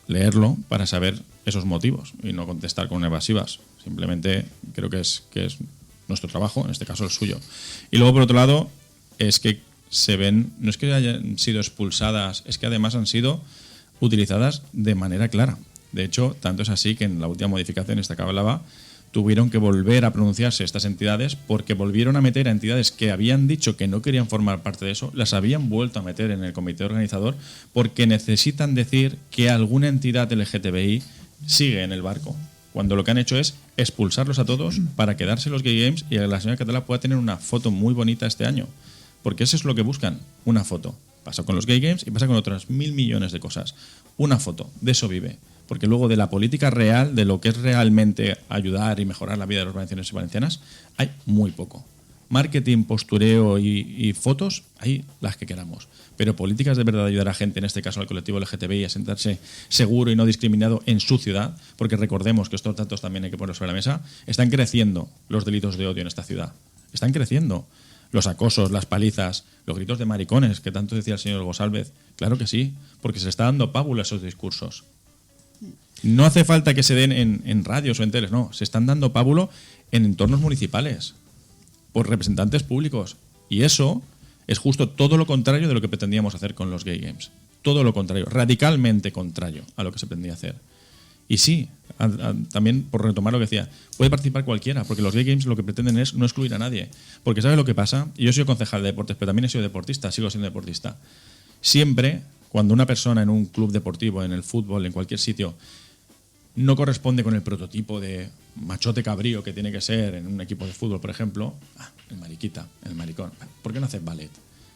leerlo para saber esos motivos y no contestar con evasivas. Simplemente creo que es nuestro trabajo, en este caso el suyo. Y luego, por otro lado, es que se ven, no es que hayan sido expulsadas, es que además han sido utilizadas de manera clara. De hecho, tanto es así que en la última modificación, esta que hablaba, tuvieron que volver a pronunciarse estas entidades porque volvieron a meter a entidades que habían dicho que no querían formar parte de eso, las habían vuelto a meter en el comité organizador porque necesitan decir que alguna entidad LGTBI sigue en el barco, cuando lo que han hecho es expulsarlos a todos para quedarse los Gay Games y la señora Catalá pueda tener una foto muy bonita este año, porque eso es lo que buscan, una foto. Pasa con los Gay Games y pasa con otras 1.000 millones de cosas. Una foto, de eso vive. Porque luego de la política real, de lo que es realmente ayudar y mejorar la vida de los valencianos y valencianas, hay muy poco. Marketing, postureo y fotos, hay las que queramos. Pero políticas de verdad de ayudar a gente, en este caso al colectivo LGTBI, a sentarse seguro y no discriminado en su ciudad, porque recordemos que estos datos también hay que ponerlos sobre la mesa, están creciendo los delitos de odio en esta ciudad. Están creciendo. Los acosos, las palizas, los gritos de maricones, que tanto decía el señor González. Claro que sí, porque se está dando pábulo a esos discursos. No hace falta que se den en radios o en teles, no. Se están dando pábulo en entornos municipales, por representantes públicos. Y eso es justo todo lo contrario de lo que pretendíamos hacer con los Gay Games. Todo lo contrario, radicalmente contrario a lo que se pretendía hacer. Y sí, también por retomar lo que decía, puede participar cualquiera, porque los Gay Games lo que pretenden es no excluir a nadie. Porque ¿sabe lo que pasa? Y yo soy concejal de deportes, pero también he sido deportista, sigo siendo deportista. Siempre, cuando una persona en un club deportivo, en el fútbol, en cualquier sitio, no corresponde con el prototipo de machote cabrío que tiene que ser en un equipo de fútbol, por ejemplo, el mariquita, el maricón. ¿Por qué no haces ballet?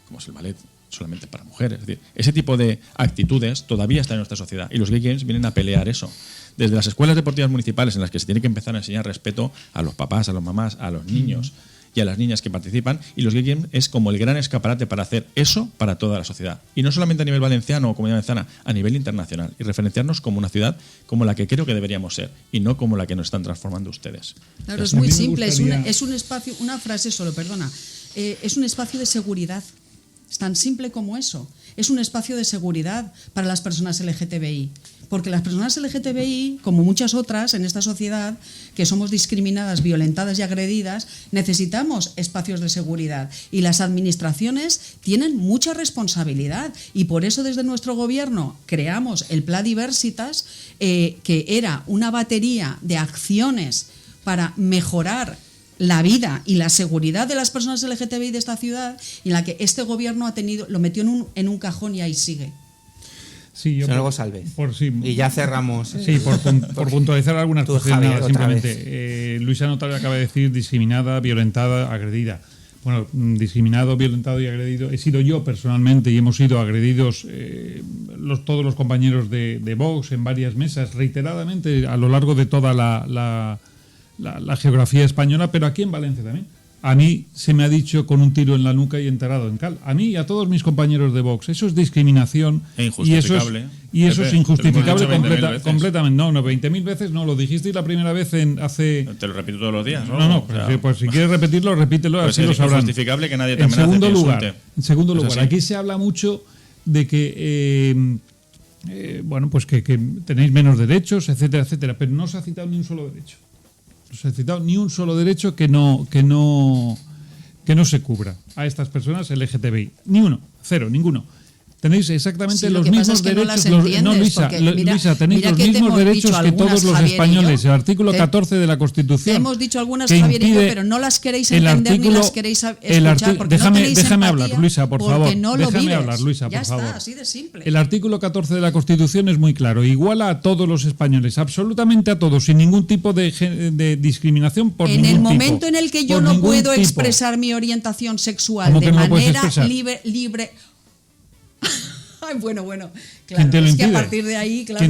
Como es el ballet solamente para mujeres. Es decir, ese tipo de actitudes todavía están en nuestra sociedad y los Gay Games vienen a pelear eso. Desde las escuelas deportivas municipales en las que se tiene que empezar a enseñar respeto a los papás, a las mamás, a los niños y a las niñas que participan, y los Gay Games es como el gran escaparate para hacer eso para toda la sociedad. Y no solamente a nivel valenciano o comunidad valenciana, a nivel internacional, y referenciarnos como una ciudad como la que creo que deberíamos ser y no como la que nos están transformando ustedes. Claro, es muy simple, es un espacio, una frase solo, perdona, es un espacio de seguridad. Es tan simple como eso. Es un espacio de seguridad para las personas LGTBI. Porque las personas LGTBI, como muchas otras en esta sociedad, que somos discriminadas, violentadas y agredidas, necesitamos espacios de seguridad. Y las administraciones tienen mucha responsabilidad. Y por eso desde nuestro gobierno creamos el Pla Diversitas, que era una batería de acciones para mejorar la vida y la seguridad de las personas LGTBI de esta ciudad, y en la que este gobierno lo metió en un cajón y ahí sigue. Sí, yo algo salve. Y ya cerramos. Sí, por puntualizar algunas cosas. Nada, simplemente. Luisa Notario acaba de decir discriminada, violentada, agredida. Bueno, discriminado, violentado y agredido he sido yo personalmente, y hemos sido agredidos todos los compañeros de Vox en varias mesas reiteradamente a lo largo de toda la geografía española, pero aquí en Valencia también. A mí se me ha dicho con un tiro en la nuca y enterrado en cal. A mí y a todos mis compañeros de Vox. Eso es discriminación. Injustificable. Y eso es injustificable completamente. No, 20.000 veces no. Lo dijisteis la primera vez hace... Te lo repito todos los días, ¿no? No, pues si quieres repetirlo, repítelo, pues así lo sabrán. Es injustificable que nadie te amenace. En segundo lugar, aquí se habla mucho de que... pues que tenéis menos derechos, etcétera, etcétera. Pero no se ha citado ni un solo derecho. No se ha citado ni un solo derecho que no se cubra a estas personas LGTBI. Ni uno, cero, ninguno. Tenéis exactamente los mismos derechos. Luisa, tenéis los mismos derechos que todos los españoles. El artículo 14 de la Constitución. Hemos dicho algunas, Javier y yo, pero no las queréis entender ni las queréis escuchar. Déjame hablar, Luisa, por favor. Déjame hablar, Luisa, por favor. Ya está, así de simple. El artículo 14 de la Constitución es muy claro. Iguala a todos los españoles, absolutamente a todos, sin ningún tipo de discriminación por ningún tipo. En el momento en el que yo no puedo expresar mi orientación sexual de manera libre. Bueno, claro, ¿quién te lo impide? Que a partir de ahí, claro,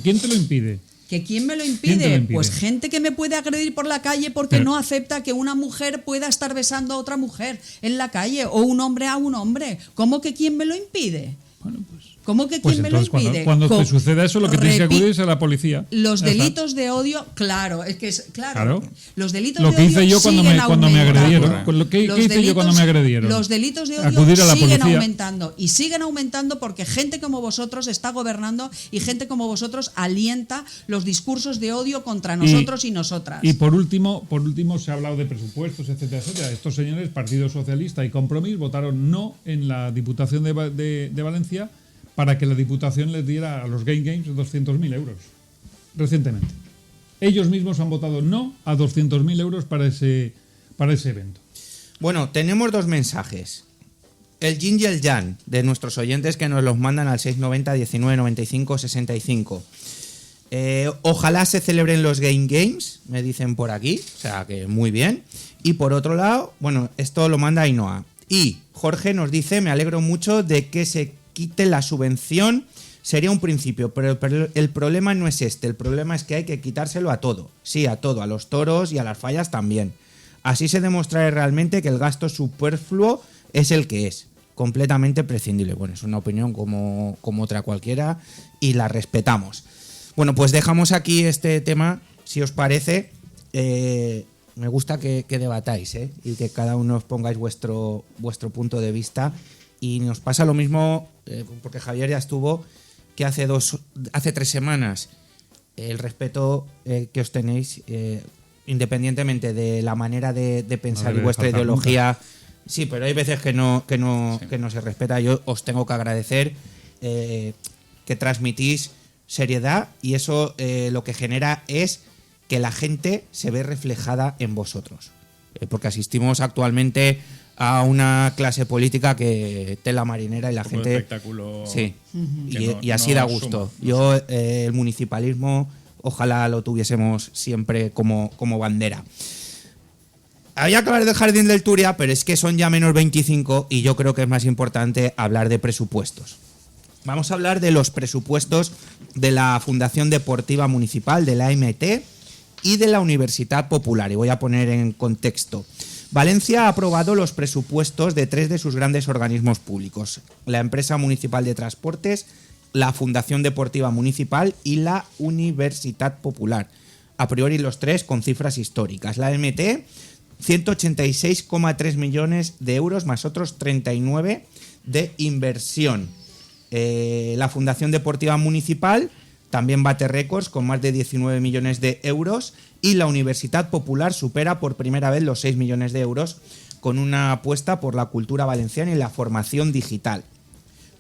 ¿Quién te lo impide? ¿Que quién me lo impide? Pues gente que me puede agredir por la calle porque no acepta que una mujer pueda estar besando a otra mujer en la calle, o un hombre a un hombre. ¿Cómo que quién me lo impide? Bueno, pues ¿Cómo que Pues quién me lo entonces, impide? cuando te suceda eso, lo que tienes que acudir es a la policía. Los Ya está. delitos de odio, claro, es que es claro. Los delitos Lo de que odio hice yo cuando me aumentando. agredieron. ¿Qué hice yo cuando me agredieron? Los delitos de odio Acudir a la siguen policía. aumentando y siguen aumentando porque gente como vosotros está gobernando y gente como vosotros alienta los discursos de odio contra nosotros y nosotras. Y por último se ha hablado de presupuestos, etcétera, etcétera. Estos señores, Partido Socialista y Compromís, votaron no en la Diputación de Valencia para que la Diputación les diera a los Game Games 200.000 euros recientemente. Ellos mismos han votado no a 200.000 euros para ese evento. Bueno, tenemos dos mensajes. El yin y el yang de nuestros oyentes que nos los mandan al 690 19 95 65. Ojalá se celebren los Game Games, me dicen por aquí, o sea que muy bien. Y por otro lado, bueno, esto lo manda Ainhoa. Y Jorge nos dice, me alegro mucho de que se quite la subvención, sería un principio, pero el problema no es este, el problema es que hay que quitárselo a todo, sí, a todo, a los toros y a las fallas también. Así se demostrará realmente que el gasto superfluo es el que es, completamente prescindible. Bueno, es una opinión como otra cualquiera y la respetamos. Bueno, pues dejamos aquí este tema, si os parece. Me gusta que debatáis, y que cada uno os pongáis vuestro punto de vista. Y nos pasa lo mismo, porque Javier ya estuvo, que hace 3 semanas. El respeto que os tenéis, independientemente de la manera de pensar y vuestra ideología. Sí, pero hay veces que no se respeta. Yo os tengo que agradecer que transmitís seriedad y eso lo que genera es que la gente se ve reflejada en vosotros. Porque asistimos actualmente a una clase política que tela marinera y la gente... espectáculo. Sí, y así da gusto. Yo, el municipalismo, ojalá lo tuviésemos siempre como bandera. Había que hablar del Jardín del Turia, pero es que son ya menos 25 y yo creo que es más importante hablar de presupuestos. Vamos a hablar de los presupuestos de la Fundación Deportiva Municipal, de la AMT y de la Universitat Popular. Y voy a poner en contexto. Valencia ha aprobado los presupuestos de 3 de sus grandes organismos públicos: la Empresa Municipal de Transportes, la Fundación Deportiva Municipal y la Universitat Popular. A priori los 3 con cifras históricas. La MT, 186,3 millones de euros más otros 39 de inversión. La Fundación Deportiva Municipal también bate récords con más de 19 millones de euros y la Universitat Popular supera por primera vez los 6 millones de euros con una apuesta por la cultura valenciana y la formación digital.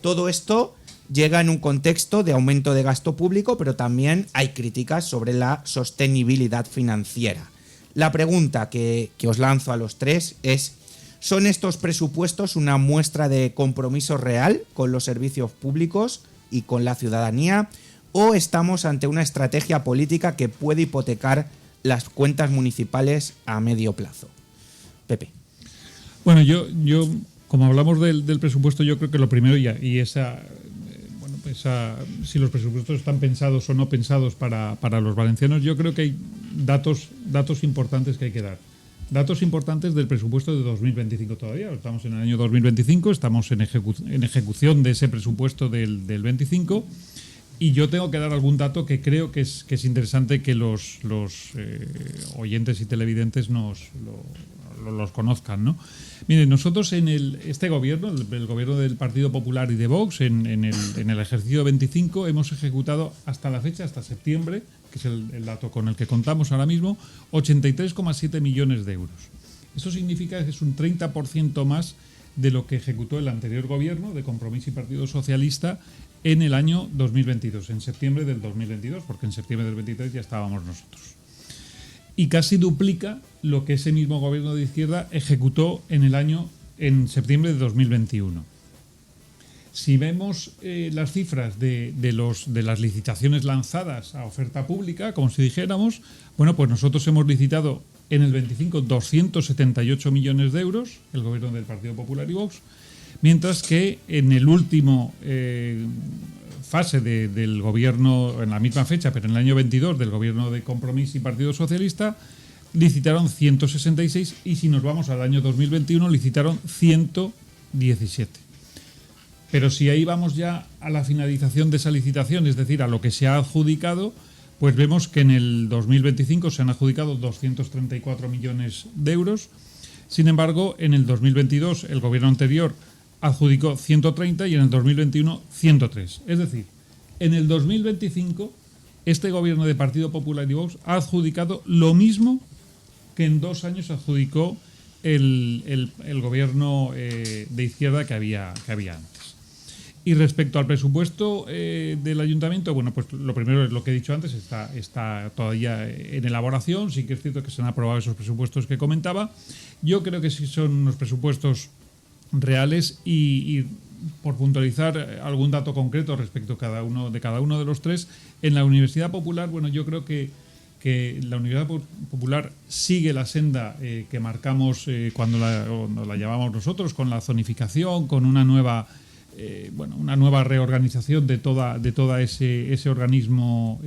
Todo esto llega en un contexto de aumento de gasto público, pero también hay críticas sobre la sostenibilidad financiera. La pregunta que os lanzo a los 3 es: ¿son estos presupuestos una muestra de compromiso real con los servicios públicos y con la ciudadanía? ¿O estamos ante una estrategia política que puede hipotecar las cuentas municipales a medio plazo? Pepe. Bueno, yo como hablamos del presupuesto, yo creo que lo primero, si los presupuestos están pensados o no pensados para los valencianos, yo creo que hay datos importantes que hay que dar. Datos importantes del presupuesto de 2025 todavía. Estamos en el año 2025, estamos en ejecución de ese presupuesto del 25. Y yo tengo que dar algún dato que creo que es interesante que los oyentes y televidentes los conozcan, ¿no? Miren, nosotros en este gobierno, el gobierno del Partido Popular y de Vox, en el ejercicio 25 hemos ejecutado hasta la fecha, hasta septiembre, que es el dato con el que contamos ahora mismo, 83,7 millones de euros. Eso significa que es un 30% más de lo que ejecutó el anterior gobierno de Compromís y Partido Socialista en el año 2022, en septiembre del 2022, porque en septiembre del 23 ya estábamos nosotros. Y casi duplica lo que ese mismo gobierno de izquierda ejecutó en septiembre de 2021. Si vemos las cifras de las licitaciones lanzadas a oferta pública, como si dijéramos, bueno, pues nosotros hemos licitado en el 25 278 millones de euros, el gobierno del Partido Popular y Vox, mientras que en el último fase del gobierno, en la misma fecha, pero en el año 22, del gobierno de Compromís y Partido Socialista, licitaron 166 y si nos vamos al año 2021, licitaron 117. Pero si ahí vamos ya a la finalización de esa licitación, es decir, a lo que se ha adjudicado, pues vemos que en el 2025 se han adjudicado 234 millones de euros. Sin embargo, en el 2022 el gobierno anterior adjudicó 130 y en el 2021 103. Es decir, en el 2025 este gobierno de Partido Popular y Vox ha adjudicado lo mismo que en 2 años adjudicó el gobierno de izquierda que había antes. Y respecto al presupuesto del ayuntamiento, bueno, pues lo primero es lo que he dicho antes, está todavía en elaboración. Sí que es cierto que se han aprobado esos presupuestos que comentaba. Yo creo que sí son unos presupuestos reales y por puntualizar algún dato concreto respecto a cada uno de los tres, en la Universidad Popular, bueno, yo creo que la Universidad Popular sigue la senda que marcamos cuando la llevamos nosotros, con la zonificación, con una nueva reorganización de toda ese organismo,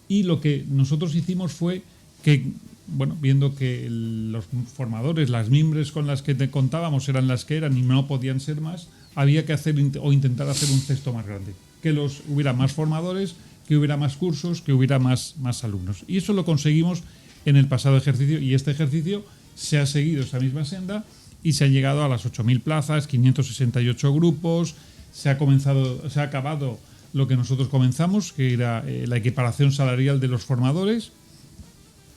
y lo que nosotros hicimos fue que, bueno, viendo que los formadores, las mimbres con las que contábamos eran las que eran y no podían ser más, había que hacer o intentar hacer un cesto más grande, que hubiera más formadores, que hubiera más cursos, que hubiera más alumnos. Y eso lo conseguimos en el pasado ejercicio, y este ejercicio se ha seguido esa misma senda y se ha llegado a las 8.000 plazas, 568 grupos, se ha acabado lo que nosotros comenzamos, que era la equiparación salarial de los formadores.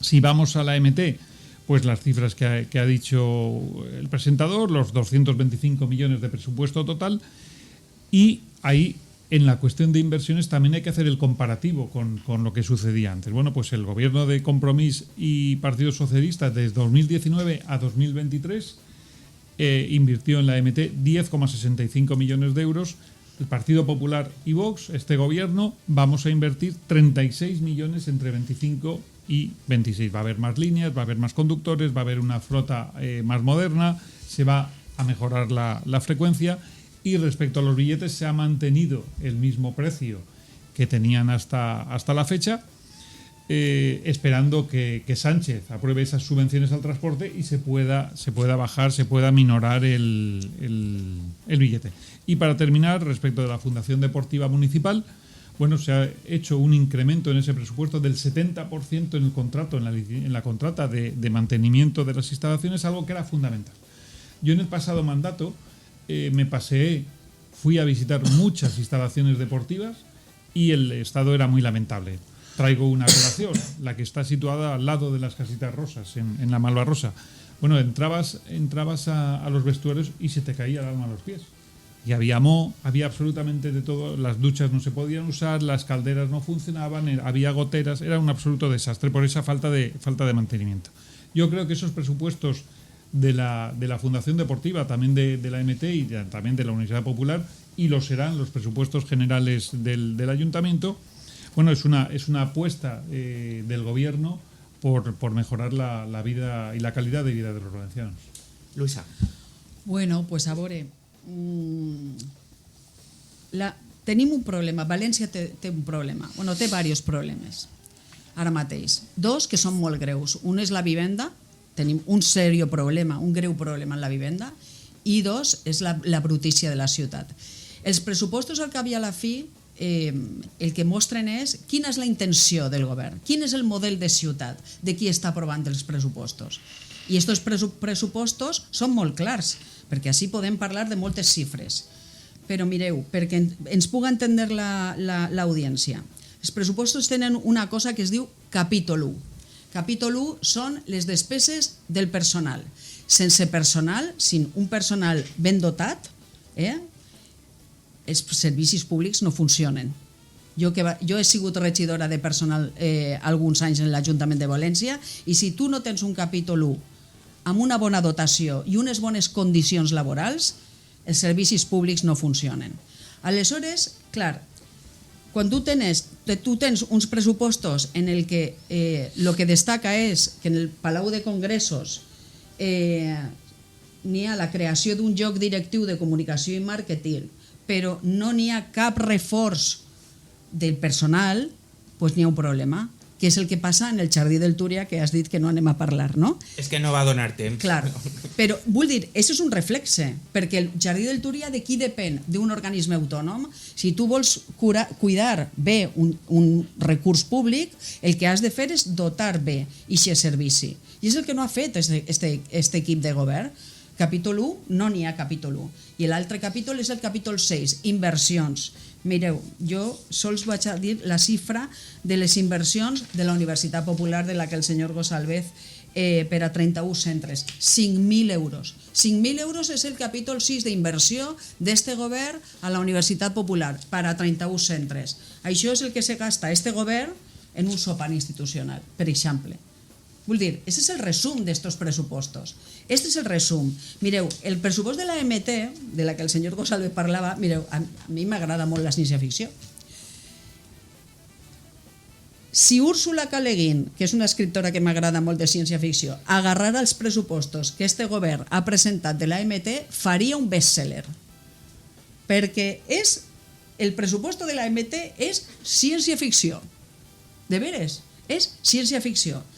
Si vamos a la MT, pues las cifras que ha dicho el presentador, los 225 millones de presupuesto total, y ahí en la cuestión de inversiones también hay que hacer el comparativo con lo que sucedía antes. Bueno, pues el gobierno de Compromís y Partido Socialista desde 2019 a 2023 invirtió en la MT 10,65 millones de euros. El Partido Popular y Vox, este gobierno, vamos a invertir 36 millones entre 25 y 26. Va a haber más líneas, va a haber más conductores, va a haber una flota más moderna, se va a mejorar la frecuencia, y respecto a los billetes se ha mantenido el mismo precio que tenían hasta la fecha, esperando que Sánchez apruebe esas subvenciones al transporte y se pueda bajar, se pueda minorar el billete. Y para terminar, respecto de la Fundación Deportiva Municipal, bueno, se ha hecho un incremento en ese presupuesto del 70% en el contrato, en la contrata de mantenimiento de las instalaciones, algo que era fundamental. Yo en el pasado mandato fui a visitar muchas instalaciones deportivas y el estado era muy lamentable. Traigo una colación, la que está situada al lado de las Casitas Rosas, en la Malvarrosa. Bueno, entrabas a los vestuarios y se te caía el alma a los pies. Y había absolutamente de todo, las duchas no se podían usar, las calderas no funcionaban, había goteras, era un absoluto desastre por esa falta de mantenimiento. Yo creo que esos presupuestos de la Fundación Deportiva, también de la MT y también de la Universidad Popular, y lo serán los presupuestos generales del Ayuntamiento, bueno, es una apuesta del Gobierno por mejorar la vida y la calidad de vida de los valencianos. Luisa. Bueno, pues a veure, tenim un problema, València té un problema, bueno, té diversos problemes ara mateix. Dos que són molt greus. Un és la vivenda, tenim un serio problema, un greu problema en la vivenda, i dos és la brutícia de la ciutat. Els pressupostos, al cap i a la fi, el que mostren és quina és la intenció del govern, quin és el model de ciutat de qui està aprovant els pressupostos. I aquests pressupostos són molt clars, perquè així podem parlar de moltes xifres. Però mireu, perquè ens puga entendre l'audiència, els pressupostos tenen una cosa que es diu capítol 1. Capítol 1 són les despeses del personal. Sense personal, sin un personal ben dotat, els servicis públics no funcionen. Jo he sigut regidora de personal alguns anys en l'Ajuntament de València, i si tu no tens un capítol 1 amb una bona dotació i unes bones condicions laborals, els servicis públics no funcionen. Aleshores, clar, quan tu tens uns pressupostos en el que el que destaca és que en el Palau de Congressos n'hi ha la creació d'un lloc directiu de comunicació i màrqueting, però no n'hi ha cap reforç del personal, doncs n'hi ha un problema. que és el que passa en el Jardí del Túria, que has dit que no anem a parlar, no? És que no va donar temps. Clar, però vull dir, això és un reflexe, perquè el Jardí del Túria de qui depèn? D'un organisme autònom. Si tu vols cuidar bé un recurs públic, el que has de fer és dotar bé aquest servici. I és el que no ha fet este equip de govern. Capítol 1, no n'hi ha capítol 1. I l'altre capítol és el capítol 6, inversions. Mireu, jo sols vaig a dir la xifra de les inversions de la Universitat Popular, de la que el senyor Gonçalves per a 31 centres. 5.000 euros. 5.000 euros és el capítol 6 d'inversió d'este govern a la Universitat Popular per a 31 centres. Això és el que se gasta este govern en un sopar institucional, per exemple. Vull dir, aquest és el resum d'estos pressupostos. Este és el resum. Mireu, el pressupost de la MT, de la que el senyor Gonçalves parlava, mireu, a mi m'agrada molt la ciència-ficció. Si Úrsula K. Le Guin, que és una escriptora que m'agrada molt de ciència-ficció, agarrara els pressupostos que este govern ha presentat de la MT, faria un bestseller. Perquè el pressuposto de la MT és ciència-ficció. De veres, és ciència-ficció.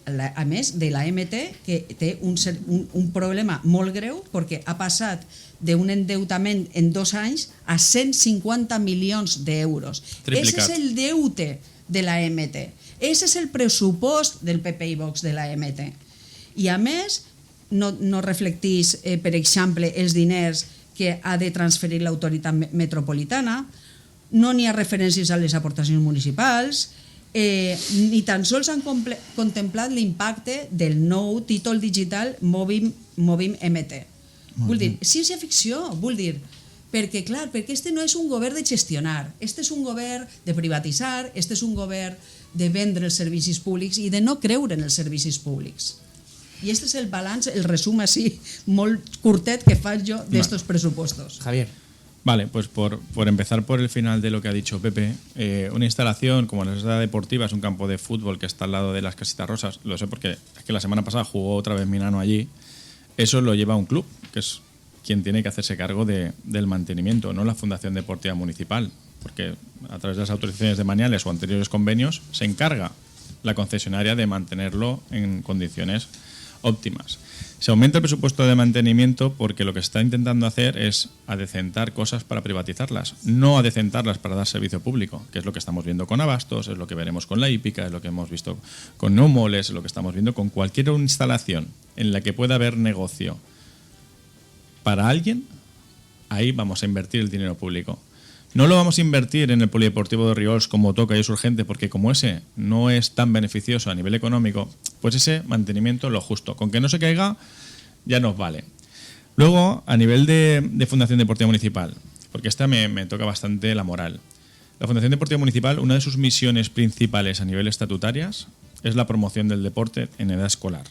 A més de la MT, que té un problema molt greu perquè ha passat d'un endeutament en 2 anys a 150 milions d'euros. Ese és el deute de la MT. Ese és el pressupost del PP i Vox de la MT. I a més, no reflectís, per exemple, els diners que ha de transferir l'autoritat metropolitana, no n'hi ha referències a les aportacions municipals, ni tan sols han contemplat l'impacte del nou títol digital Movim MT. Vull dir, ciència-ficció, vull dir, perquè clar, perquè este no és un govern de gestionar, este és un govern de privatitzar, este és un govern de vendre els servicis públics i de no creure en els servicis públics. I este és el balanç, el resum així, molt curtet que faig jo d'estos pressupostos. Javier. Vale, pues por empezar por el final de lo que ha dicho Pepe, una instalación como la Ciudad Deportiva es un campo de fútbol que está al lado de las Casitas Rosas, lo sé porque es que la semana pasada jugó otra vez mi nano allí, eso lo lleva un club, que es quien tiene que hacerse cargo del mantenimiento, no la Fundación Deportiva Municipal, porque a través de las autorizaciones de manuales o anteriores convenios se encarga la concesionaria de mantenerlo en condiciones óptimas. Se aumenta el presupuesto de mantenimiento porque lo que se está intentando hacer es adecentar cosas para privatizarlas, no adecentarlas para dar servicio público, que es lo que estamos viendo con Abastos, es lo que veremos con la hípica, es lo que hemos visto con Neumoles, es lo que estamos viendo con cualquier instalación en la que pueda haber negocio para alguien, ahí vamos a invertir el dinero público. No lo vamos a invertir en el polideportivo de Riols como toca y es urgente, porque como ese no es tan beneficioso a nivel económico, pues ese mantenimiento lo justo. Con que no se caiga ya nos vale. Luego, a nivel de Fundación Deportiva Municipal, porque esta me toca bastante la moral. La Fundación Deportiva Municipal, una de sus misiones principales a nivel estatutarias es la promoción del deporte en edad escolar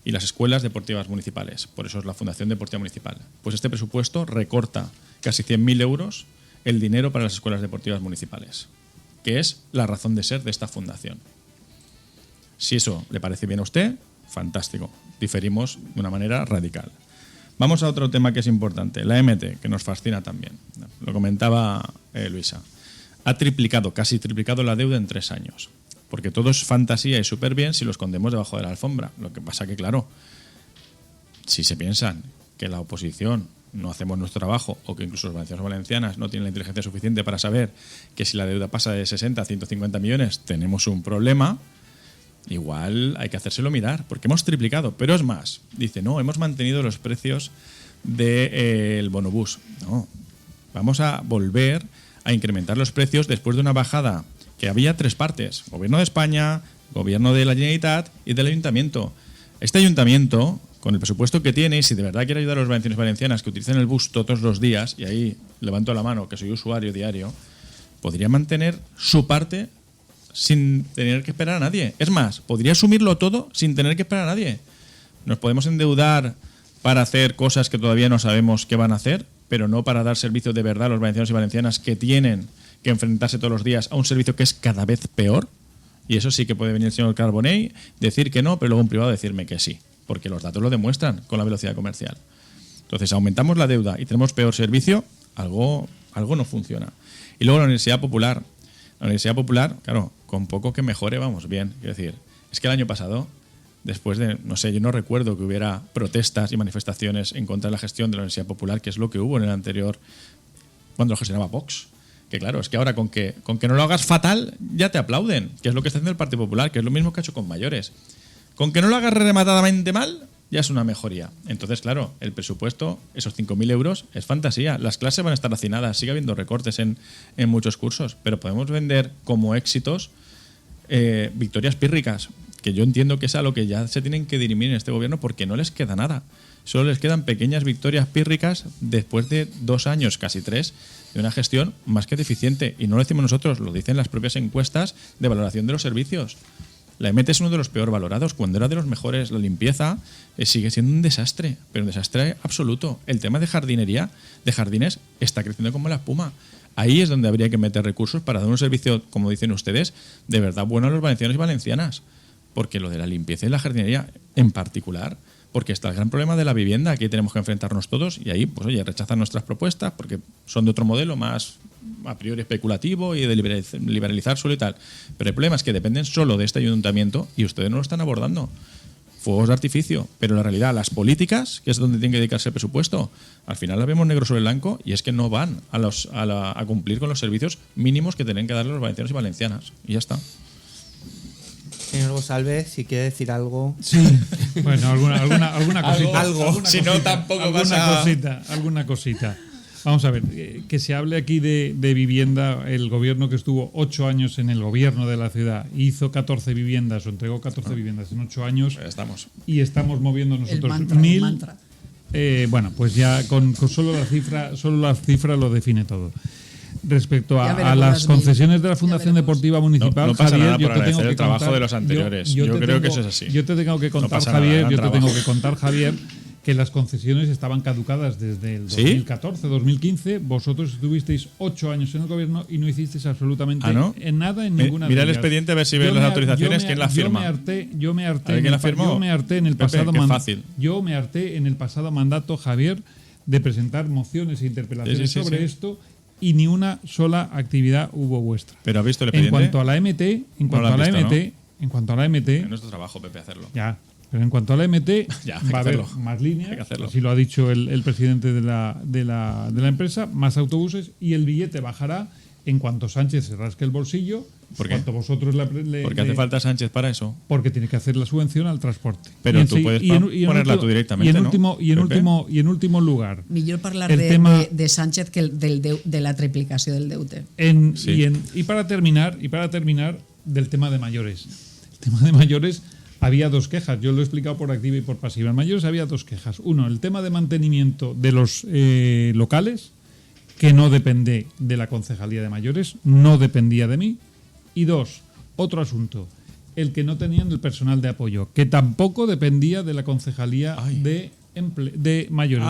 y las escuelas deportivas municipales. Por eso es la Fundación Deportiva Municipal. Pues este presupuesto recorta casi 100.000 euros el dinero para las escuelas deportivas municipales, que es la razón de ser de esta fundación. Si eso le parece bien a usted, fantástico. Diferimos de una manera radical. Vamos a otro tema que es importante, la MT, que nos fascina también. Lo comentaba Luisa. Ha casi triplicado la deuda en 3 años. Porque todo es fantasía y súper bien si lo escondemos debajo de la alfombra. Lo que pasa que, claro, si se piensan que la oposición no hacemos nuestro trabajo o que incluso los valencianos o valencianas no tienen la inteligencia suficiente para saber que si la deuda pasa de 60 a 150 millones tenemos un problema, igual hay que hacérselo mirar, porque hemos triplicado. Pero es más, dice, no, hemos mantenido los precios del bonobús. No, vamos a volver a incrementar los precios después de una bajada que había 3 partes, Gobierno de España, Gobierno de la Generalitat y del Ayuntamiento. Este Ayuntamiento, con el presupuesto que tiene, y si de verdad quiere ayudar a los valencianos y valencianas que utilicen el bus todos los días, y ahí levanto la mano que soy usuario diario, podría mantener su parte sin tener que esperar a nadie. Es más, podría asumirlo todo sin tener que esperar a nadie. Nos podemos endeudar para hacer cosas que todavía no sabemos qué van a hacer, pero no para dar servicio de verdad a los valencianos y valencianas que tienen que enfrentarse todos los días a un servicio que es cada vez peor. Y eso sí que puede venir el señor Carbonell, decir que no, pero luego en privado decirme que sí, porque los datos lo demuestran con la velocidad comercial. Entonces, aumentamos la deuda y tenemos peor servicio, algo no funciona. Y luego la Universidad Popular. La Universidad Popular, claro, con poco que mejore vamos bien. Quiero decir, es que el año pasado, después de, no sé, yo no recuerdo que hubiera protestas y manifestaciones en contra de la gestión de la Universidad Popular, que es lo que hubo en el anterior, cuando lo gestionaba Vox. Que claro, es que ahora con que no lo hagas fatal, ya te aplauden, que es lo que está haciendo el Partido Popular, que es lo mismo que ha hecho con mayores. Con que no lo hagas rematadamente mal, ya es una mejoría. Entonces, claro, el presupuesto, esos 5.000 euros, es fantasía. Las clases van a estar hacinadas, sigue habiendo recortes en muchos cursos, pero podemos vender como éxitos victorias pírricas, que yo entiendo que es a lo que ya se tienen que dirimir en este gobierno porque no les queda nada. Solo les quedan pequeñas victorias pírricas después de 2 años, casi 3, de una gestión más que deficiente. Y no lo decimos nosotros, lo dicen las propias encuestas de valoración de los servicios. La EMET es uno de los peor valorados. Cuando era de los mejores, la limpieza sigue siendo un desastre, pero un desastre absoluto. El tema de jardinería, de jardines, está creciendo como la espuma. Ahí es donde habría que meter recursos para dar un servicio, como dicen ustedes, de verdad bueno a los valencianos y valencianas. Porque lo de la limpieza y la jardinería en particular, porque está el gran problema de la vivienda, que tenemos que enfrentarnos todos, y ahí, pues oye, rechazan nuestras propuestas porque son de otro modelo más a priori especulativo y de liberalizar suelo y tal. Pero el problema es que dependen solo de este ayuntamiento y ustedes no lo están abordando. Fuegos de artificio, pero en la realidad las políticas, que es donde tiene que dedicarse el presupuesto, al final las vemos negro sobre blanco y es que no van a cumplir con los servicios mínimos que tienen que darle los valencianos y valencianas. Y ya está. Señor González, si quiere decir algo. Sí, bueno, alguna cosita. Algo. Si no, tampoco pasa. Alguna cosita. Vamos a ver, que se hable aquí de vivienda. El gobierno que estuvo 8 años en el gobierno de la ciudad hizo 14 viviendas o entregó 14 viviendas en 8 años. Estamos. Y estamos moviendo nosotros el 1.000. mantra. Bueno, pues ya con solo la cifra lo define todo. Respecto a las concesiones de la Fundación Deportiva Municipal, no pasa Javier, nada por yo te tengo que el trabajo contar, de los anteriores. Yo creo que eso es así. Yo te tengo que contar, Javier, que las concesiones estaban caducadas desde el 2014, 2015. Vosotros estuvisteis 8 años en el gobierno y no hicisteis absolutamente en nada en ninguna. Mira el expediente a ver si ves las autorizaciones, quién la firma. Yo me harté en el pasado mandato, Javier, de presentar mociones e interpelaciones sobre esto. Y ni una sola actividad hubo vuestra. ¿Pero ha visto el expediente? En cuanto a la MT, en cuanto a la MT, es nuestro trabajo, Pepe, hacerlo. Ya, pero en cuanto a la MT va a haber más líneas, así lo ha dicho el presidente de la empresa, más autobuses y el billete bajará en cuanto Sánchez se rasque el bolsillo. ¿Por qué? Cuanto vosotros ¿Por qué hace falta Sánchez para eso? Porque tiene que hacer la subvención al transporte. Pero tú puedes ponerla tú directamente, y en último lugar, millor parlar de Sánchez que de la triplicación del deute. Y para terminar, del tema de mayores. El tema de mayores había 2 quejas. Yo lo he explicado por activa y por pasiva. En mayores había 2 quejas. Uno, el tema de mantenimiento de los locales, que no depende de la Concejalía de Mayores, no dependía de mí. Y 2, otro asunto, el que no tenían el personal de apoyo, que tampoco dependía de la Concejalía de Mayores.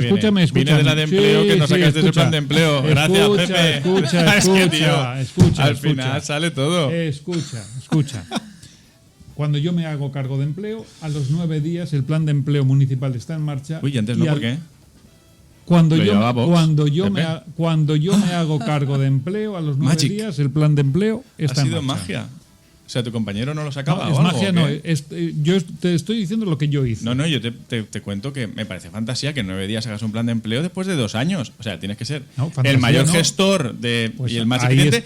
Escúchame. Viene de la de empleo, que nos sacaste ese plan de empleo. Gracias, Pepe. Escucha. Al final sale todo. Escucha. Cuando yo me hago cargo de empleo, a los 9 días el plan de empleo municipal está en marcha. Uy, antes no, ¿por qué? Cuando yo me hago cargo de empleo, a los 9 días el plan de empleo está en marcha. Ha sido magia. O sea, ¿tu compañero no lo sacaba? No, es magia, no. Yo te estoy diciendo lo que yo hice. No, yo te cuento que me parece fantasía que en 9 días hagas un plan de empleo después de 2 años. O sea, tienes que ser el mayor gestor y el más eficiente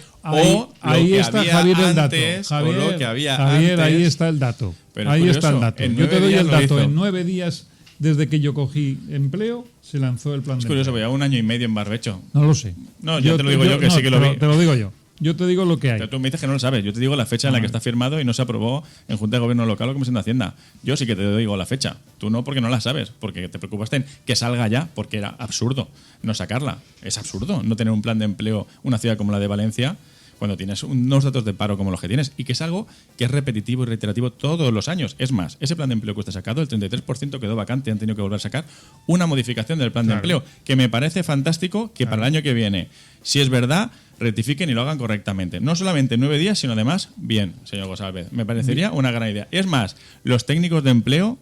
ahí está Javier el dato. Javier, ahí está el dato. Ahí está el dato. Yo te doy el dato. En 9 días desde que yo cogí empleo, se lanzó el plan de empleo. Es curioso, pero ya 1 año y medio en Barbecho. No lo sé. No, yo te lo digo yo, que sí que lo vi. Te lo digo yo. Yo te digo lo que hay. Pero tú me dices que no lo sabes. Yo te digo la fecha en la que está firmado y no se aprobó en Junta de Gobierno Local o Comisión de Hacienda. Yo sí que te digo la fecha. Tú no, porque no la sabes. Porque te preocupaste en que salga ya, porque era absurdo no sacarla. Es absurdo no tener un plan de empleo una ciudad como la de Valencia cuando tienes unos datos de paro como los que tienes y que es algo que es repetitivo y reiterativo todos los años. Es más, ese plan de empleo que usted ha sacado, el 33% quedó vacante, han tenido que volver a sacar una modificación del plan de empleo, que me parece fantástico que para el año que viene, si es verdad, rectifiquen y lo hagan correctamente. No solamente 9 días, sino además bien, señor González. Me parecería una gran idea. Es más, los técnicos de empleo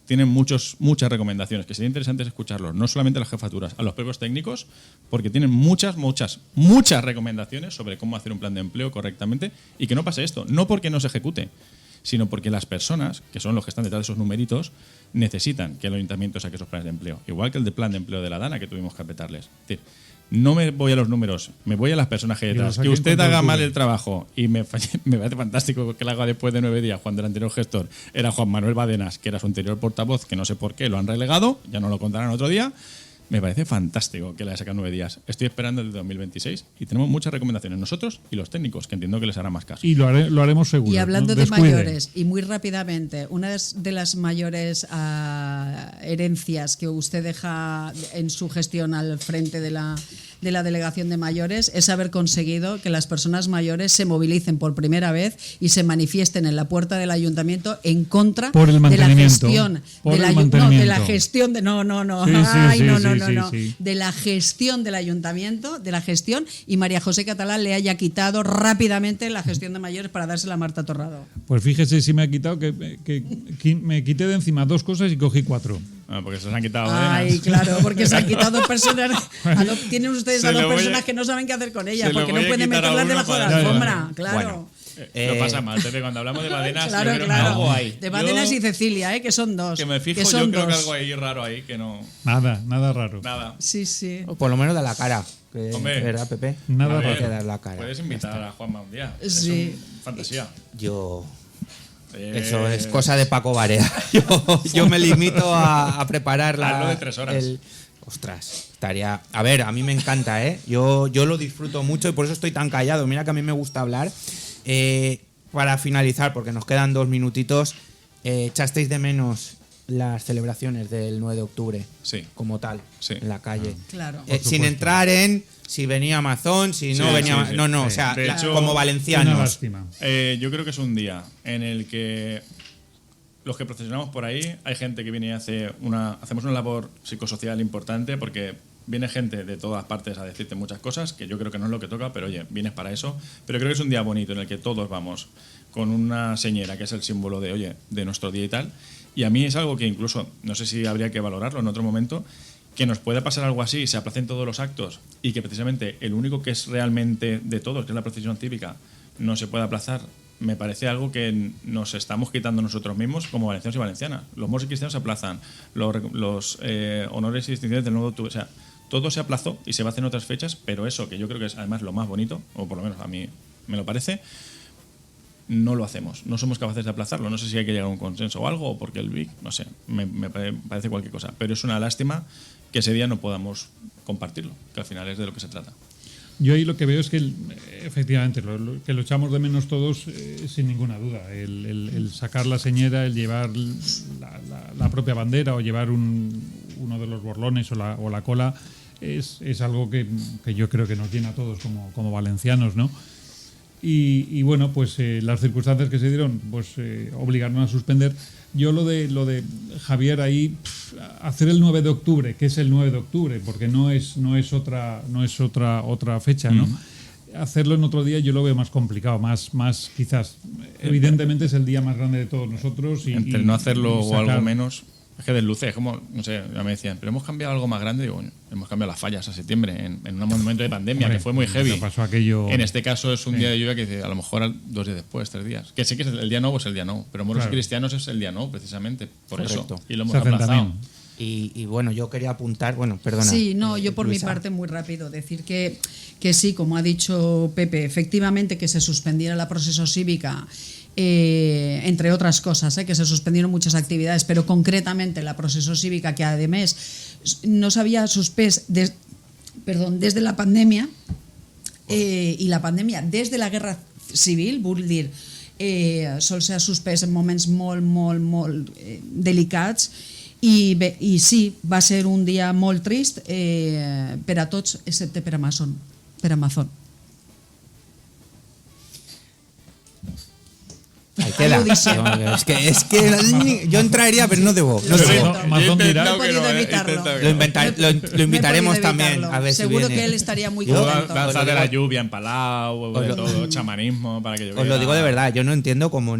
tienen muchas recomendaciones, que sería interesante escucharlos, no solamente a las jefaturas, a los propios técnicos, porque tienen muchas recomendaciones sobre cómo hacer un plan de empleo correctamente y que no pase esto, no porque no se ejecute, sino porque las personas, que son los que están detrás de esos numeritos, necesitan que el ayuntamiento saque esos planes de empleo. Igual que el plan de empleo de la Dana, que tuvimos que apretarles. Es decir, no me voy a los números, me voy a las personas que hay detrás. Que usted haga mal el trabajo y me parece fantástico que lo haga después de 9 días, cuando el anterior gestor era Juan Manuel Badenas, que era su anterior portavoz, que no sé por qué lo han relegado, ya no lo contarán otro día. Me parece fantástico que le haya sacado 9 días. Estoy esperando el de 2026 y tenemos muchas recomendaciones nosotros y los técnicos, que entiendo que les hará más caso. Y lo haremos seguro. Y hablando no de mayores, y muy rápidamente, una de las mayores herencias que usted deja en su gestión al frente de la delegación de mayores es haber conseguido que las personas mayores se movilicen por primera vez y se manifiesten en la puerta del ayuntamiento en contra de la gestión de la gestión del ayuntamiento, de la gestión, y María José Catalán le haya quitado rápidamente la gestión de mayores para dársela a Marta Torrado. Pues fíjese si me ha quitado que me quité de encima 2 cosas y cogí 4. Porque se los han quitado. Ay, claro, porque se han quitado 2 personas. Tienen ustedes a 2 personas que no no saben qué hacer con ellas, porque no pueden meterlas debajo de la alfombra, claro. Bueno, no pasa mal, Pepe, cuando hablamos de Badenas, claro, yo creo que algo hay. De Badenas y Cecilia, que son 2. Que me fijo, yo creo que algo hay raro ahí, que no... Nada raro. Nada. Sí, sí. O por lo menos da la cara. Hombre, ¿verdad, Pepe? Nada raro. que dar la cara. Puedes invitar a Juanma un día. Sí. Es fantasía. Eso es cosa de Paco Barea. Yo me limito a preparar Hablo de 3 horas. Ostras, estaría... A ver, a mí me encanta, ¿eh? Yo lo disfruto mucho y por eso estoy tan callado. Mira que a mí me gusta hablar. Para finalizar, porque nos quedan 2 minutitos, ¿echasteis de menos las celebraciones del 9 de octubre? Sí. Como tal, sí. En la calle. Claro. Sin entrar en si venía Amazon, si no venía... Sí. No, o sea, de hecho, como valencianos. Una lástima. Yo creo que es un día en el que los que procesionamos por ahí, hay gente que viene y hacemos una labor psicosocial importante, porque viene gente de todas partes a decirte muchas cosas, que yo creo que no es lo que toca, pero oye, vienes para eso. Pero creo que es un día bonito en el que todos vamos con una señera, que es el símbolo de nuestro día y tal. Y a mí es algo que incluso, no sé si habría que valorarlo en otro momento, que nos pueda pasar algo así, se aplacen todos los actos y que precisamente el único que es realmente de todos, que es la procesión cívica, no se pueda aplazar. Me parece algo que nos estamos quitando nosotros mismos como valencianos y valencianas. Los moros y cristianos se aplazan, los honores y distinciones del 9 de octubre, o sea, todo se aplazó y se va a hacer en otras fechas, pero eso, que yo creo que es además lo más bonito, o por lo menos a mí me lo parece, no lo hacemos, no somos capaces de aplazarlo. No sé si hay que llegar a un consenso o algo, o porque el BIC, no sé, me parece cualquier cosa, pero es una lástima que ese día no podamos compartirlo, que al final es de lo que se trata. Yo ahí lo que veo es que efectivamente que lo echamos de menos todos, sin ninguna duda. El sacar la señera, el llevar la propia bandera o llevar uno de los borlones o la cola es algo que yo creo que nos llena a todos como valencianos, ¿no? Y bueno, pues las circunstancias que se dieron pues obligaron a suspender. Yo lo de Javier ahí, hacer el 9 de octubre, que es el 9 de octubre, porque no es otra fecha, ¿no? Hacerlo en otro día yo lo veo más complicado, más quizás. Evidentemente es el día más grande de todos nosotros. Entre no hacerlo o algo menos, es que desluce, es como, no sé, ya me decían, pero hemos cambiado algo más grande. Digo, hemos cambiado las fallas a septiembre en un momento de pandemia. Hombre, que fue muy heavy. Pasó aquello... En este caso es un día de lluvia que dice, a lo mejor 2 días después, 3 días. Que sí que es el día no, pues el día no. Pero moros y cristianos es el día no, precisamente. Por Correcto. Eso. Y lo hemos aplazado. Y bueno, yo quería apuntar, perdona. Sí, no, yo por Luisa. Mi parte muy rápido, decir que sí, como ha dicho Pepe, efectivamente que se suspendiera la procesión cívica, entre otras cosas, que se suspendieron muchas actividades, pero concretamente la procesión cívica, que además no se había suspès desde la pandemia, i la pandèmia des de la guerra civil, vull dir, sol ser suspès en moments molt delicats, i sí, va ser un dia molt trist per a tots, excepte per Amazon. Ahí queda. No, es que yo entraría, pero no debo. Lo invitaremos también. A ver seguro si que él estaría muy contento. Danza de la lluvia en Palau, todo chamanismo para que yo os lo digo de verdad, yo no entiendo cómo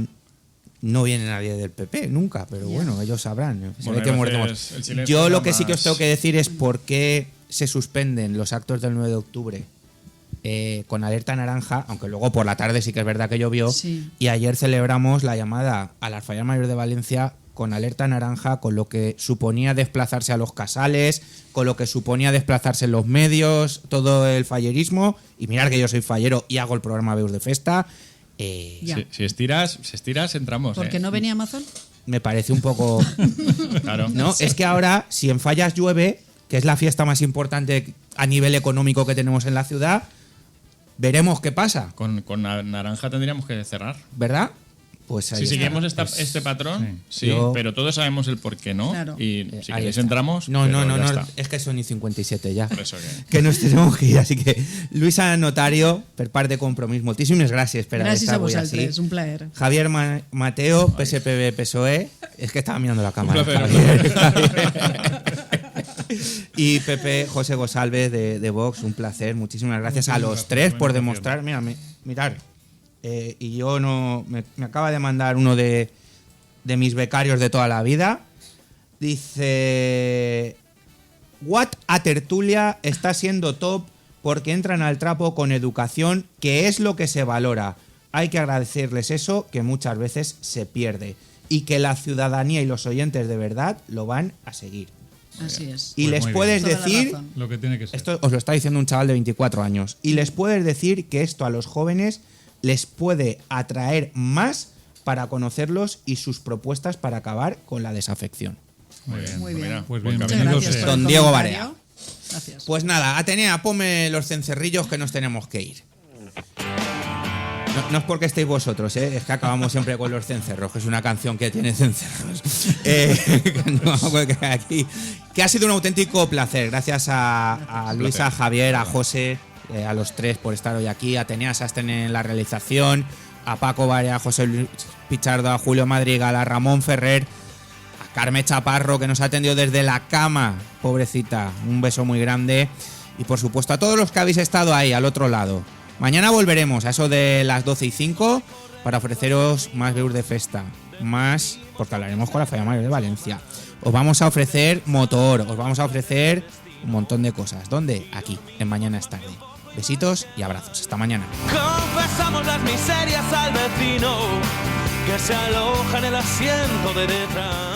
no viene nadie del PP, nunca, pero bueno, ellos sabrán. Se Bueno, ve que mordemos. el silencio Yo es lo lo que sí que os más- tengo que decir es por qué se suspenden los actos del 9 de octubre con alerta naranja, aunque luego por la tarde sí que es verdad que llovió, Sí. y ayer celebramos la llamada a las Fallas Mayores de Valencia con alerta naranja, con lo que suponía desplazarse a los casales, con lo que suponía desplazarse en los medios, todo el fallerismo, y mirar que yo soy fallero y hago el programa Veus de Festa. Ya. Si estiras, entramos. ¿Por qué no venía Amazon? Me parece un poco... Claro. ¿No? Es que ahora, si en Fallas llueve, que es la fiesta más importante a nivel económico que tenemos en la ciudad, veremos qué pasa. Con naranja tendríamos que cerrar. ¿Verdad? Pues ahí Si está. seguimos Pues, este patrón, sí, Yo- pero todos sabemos el por qué no. Claro. Y si ahí queréis está. entramos. No, pero no, ya no, está. es que son y 57 ya. Por eso que nos tenemos que ir, así que Luisa Notario, per part de Compromís, moltíssimes gràcies per Gràcies estar a avui vosaltres, així. un plaer. Javier Mateo, PSPB, PSOE, es que estaba mirando la cámara. Un placer. Javier. Y Pepe José Gosalvez de Vox, un placer, muchísimas gracias a los tres por demostrar, mirar, y yo no, me acaba de mandar uno de mis becarios de toda la vida, dice, What a Tertulia está siendo top porque entran al trapo con educación, que es lo que se valora. Hay que agradecerles eso, que muchas veces se pierde, y que la ciudadanía y los oyentes de verdad lo van a seguir. Así es. Y les muy puedes bien. Toda la decir, razón. Lo que tiene que ser. esto os lo está diciendo un chaval de 24 años, y les puedes decir que esto a los jóvenes les puede atraer más para conocerlos y sus propuestas para acabar con la desafección. Muy bien. Muy pues bien. mira, Pues buen bien, camino. Muchas gracias por el Don Diego comentario. Barea. Gracias. Pues nada, Atenea, ponme los cencerrillos que nos tenemos que ir. No es porque estéis vosotros, es que acabamos siempre con los cencerros, que es una canción que tiene cencerros. No, porque aquí, que ha sido un auténtico placer. Gracias a Luisa, a Javier, a José, a los tres por estar hoy aquí, a Atenea Sastre en la realización, a Paco Barea, a José Luis Pichardo, a Julio Madrigal, a Ramón Ferrer, a Carmen Chaparro, que nos ha atendido desde la cama, pobrecita. Un beso muy grande. Y por supuesto a todos los que habéis estado ahí, al otro lado. Mañana volveremos a eso de las 12:05 para ofreceros más Veus de Festa, más, porque hablaremos con la Falla Mayor de Valencia. Os vamos a ofrecer motor, os vamos a ofrecer un montón de cosas. ¿Dónde? Aquí, en Mañana es Tarde. Besitos y abrazos. Hasta mañana. Confesamos las miserias al vecino que se aloja en el asiento de detrás.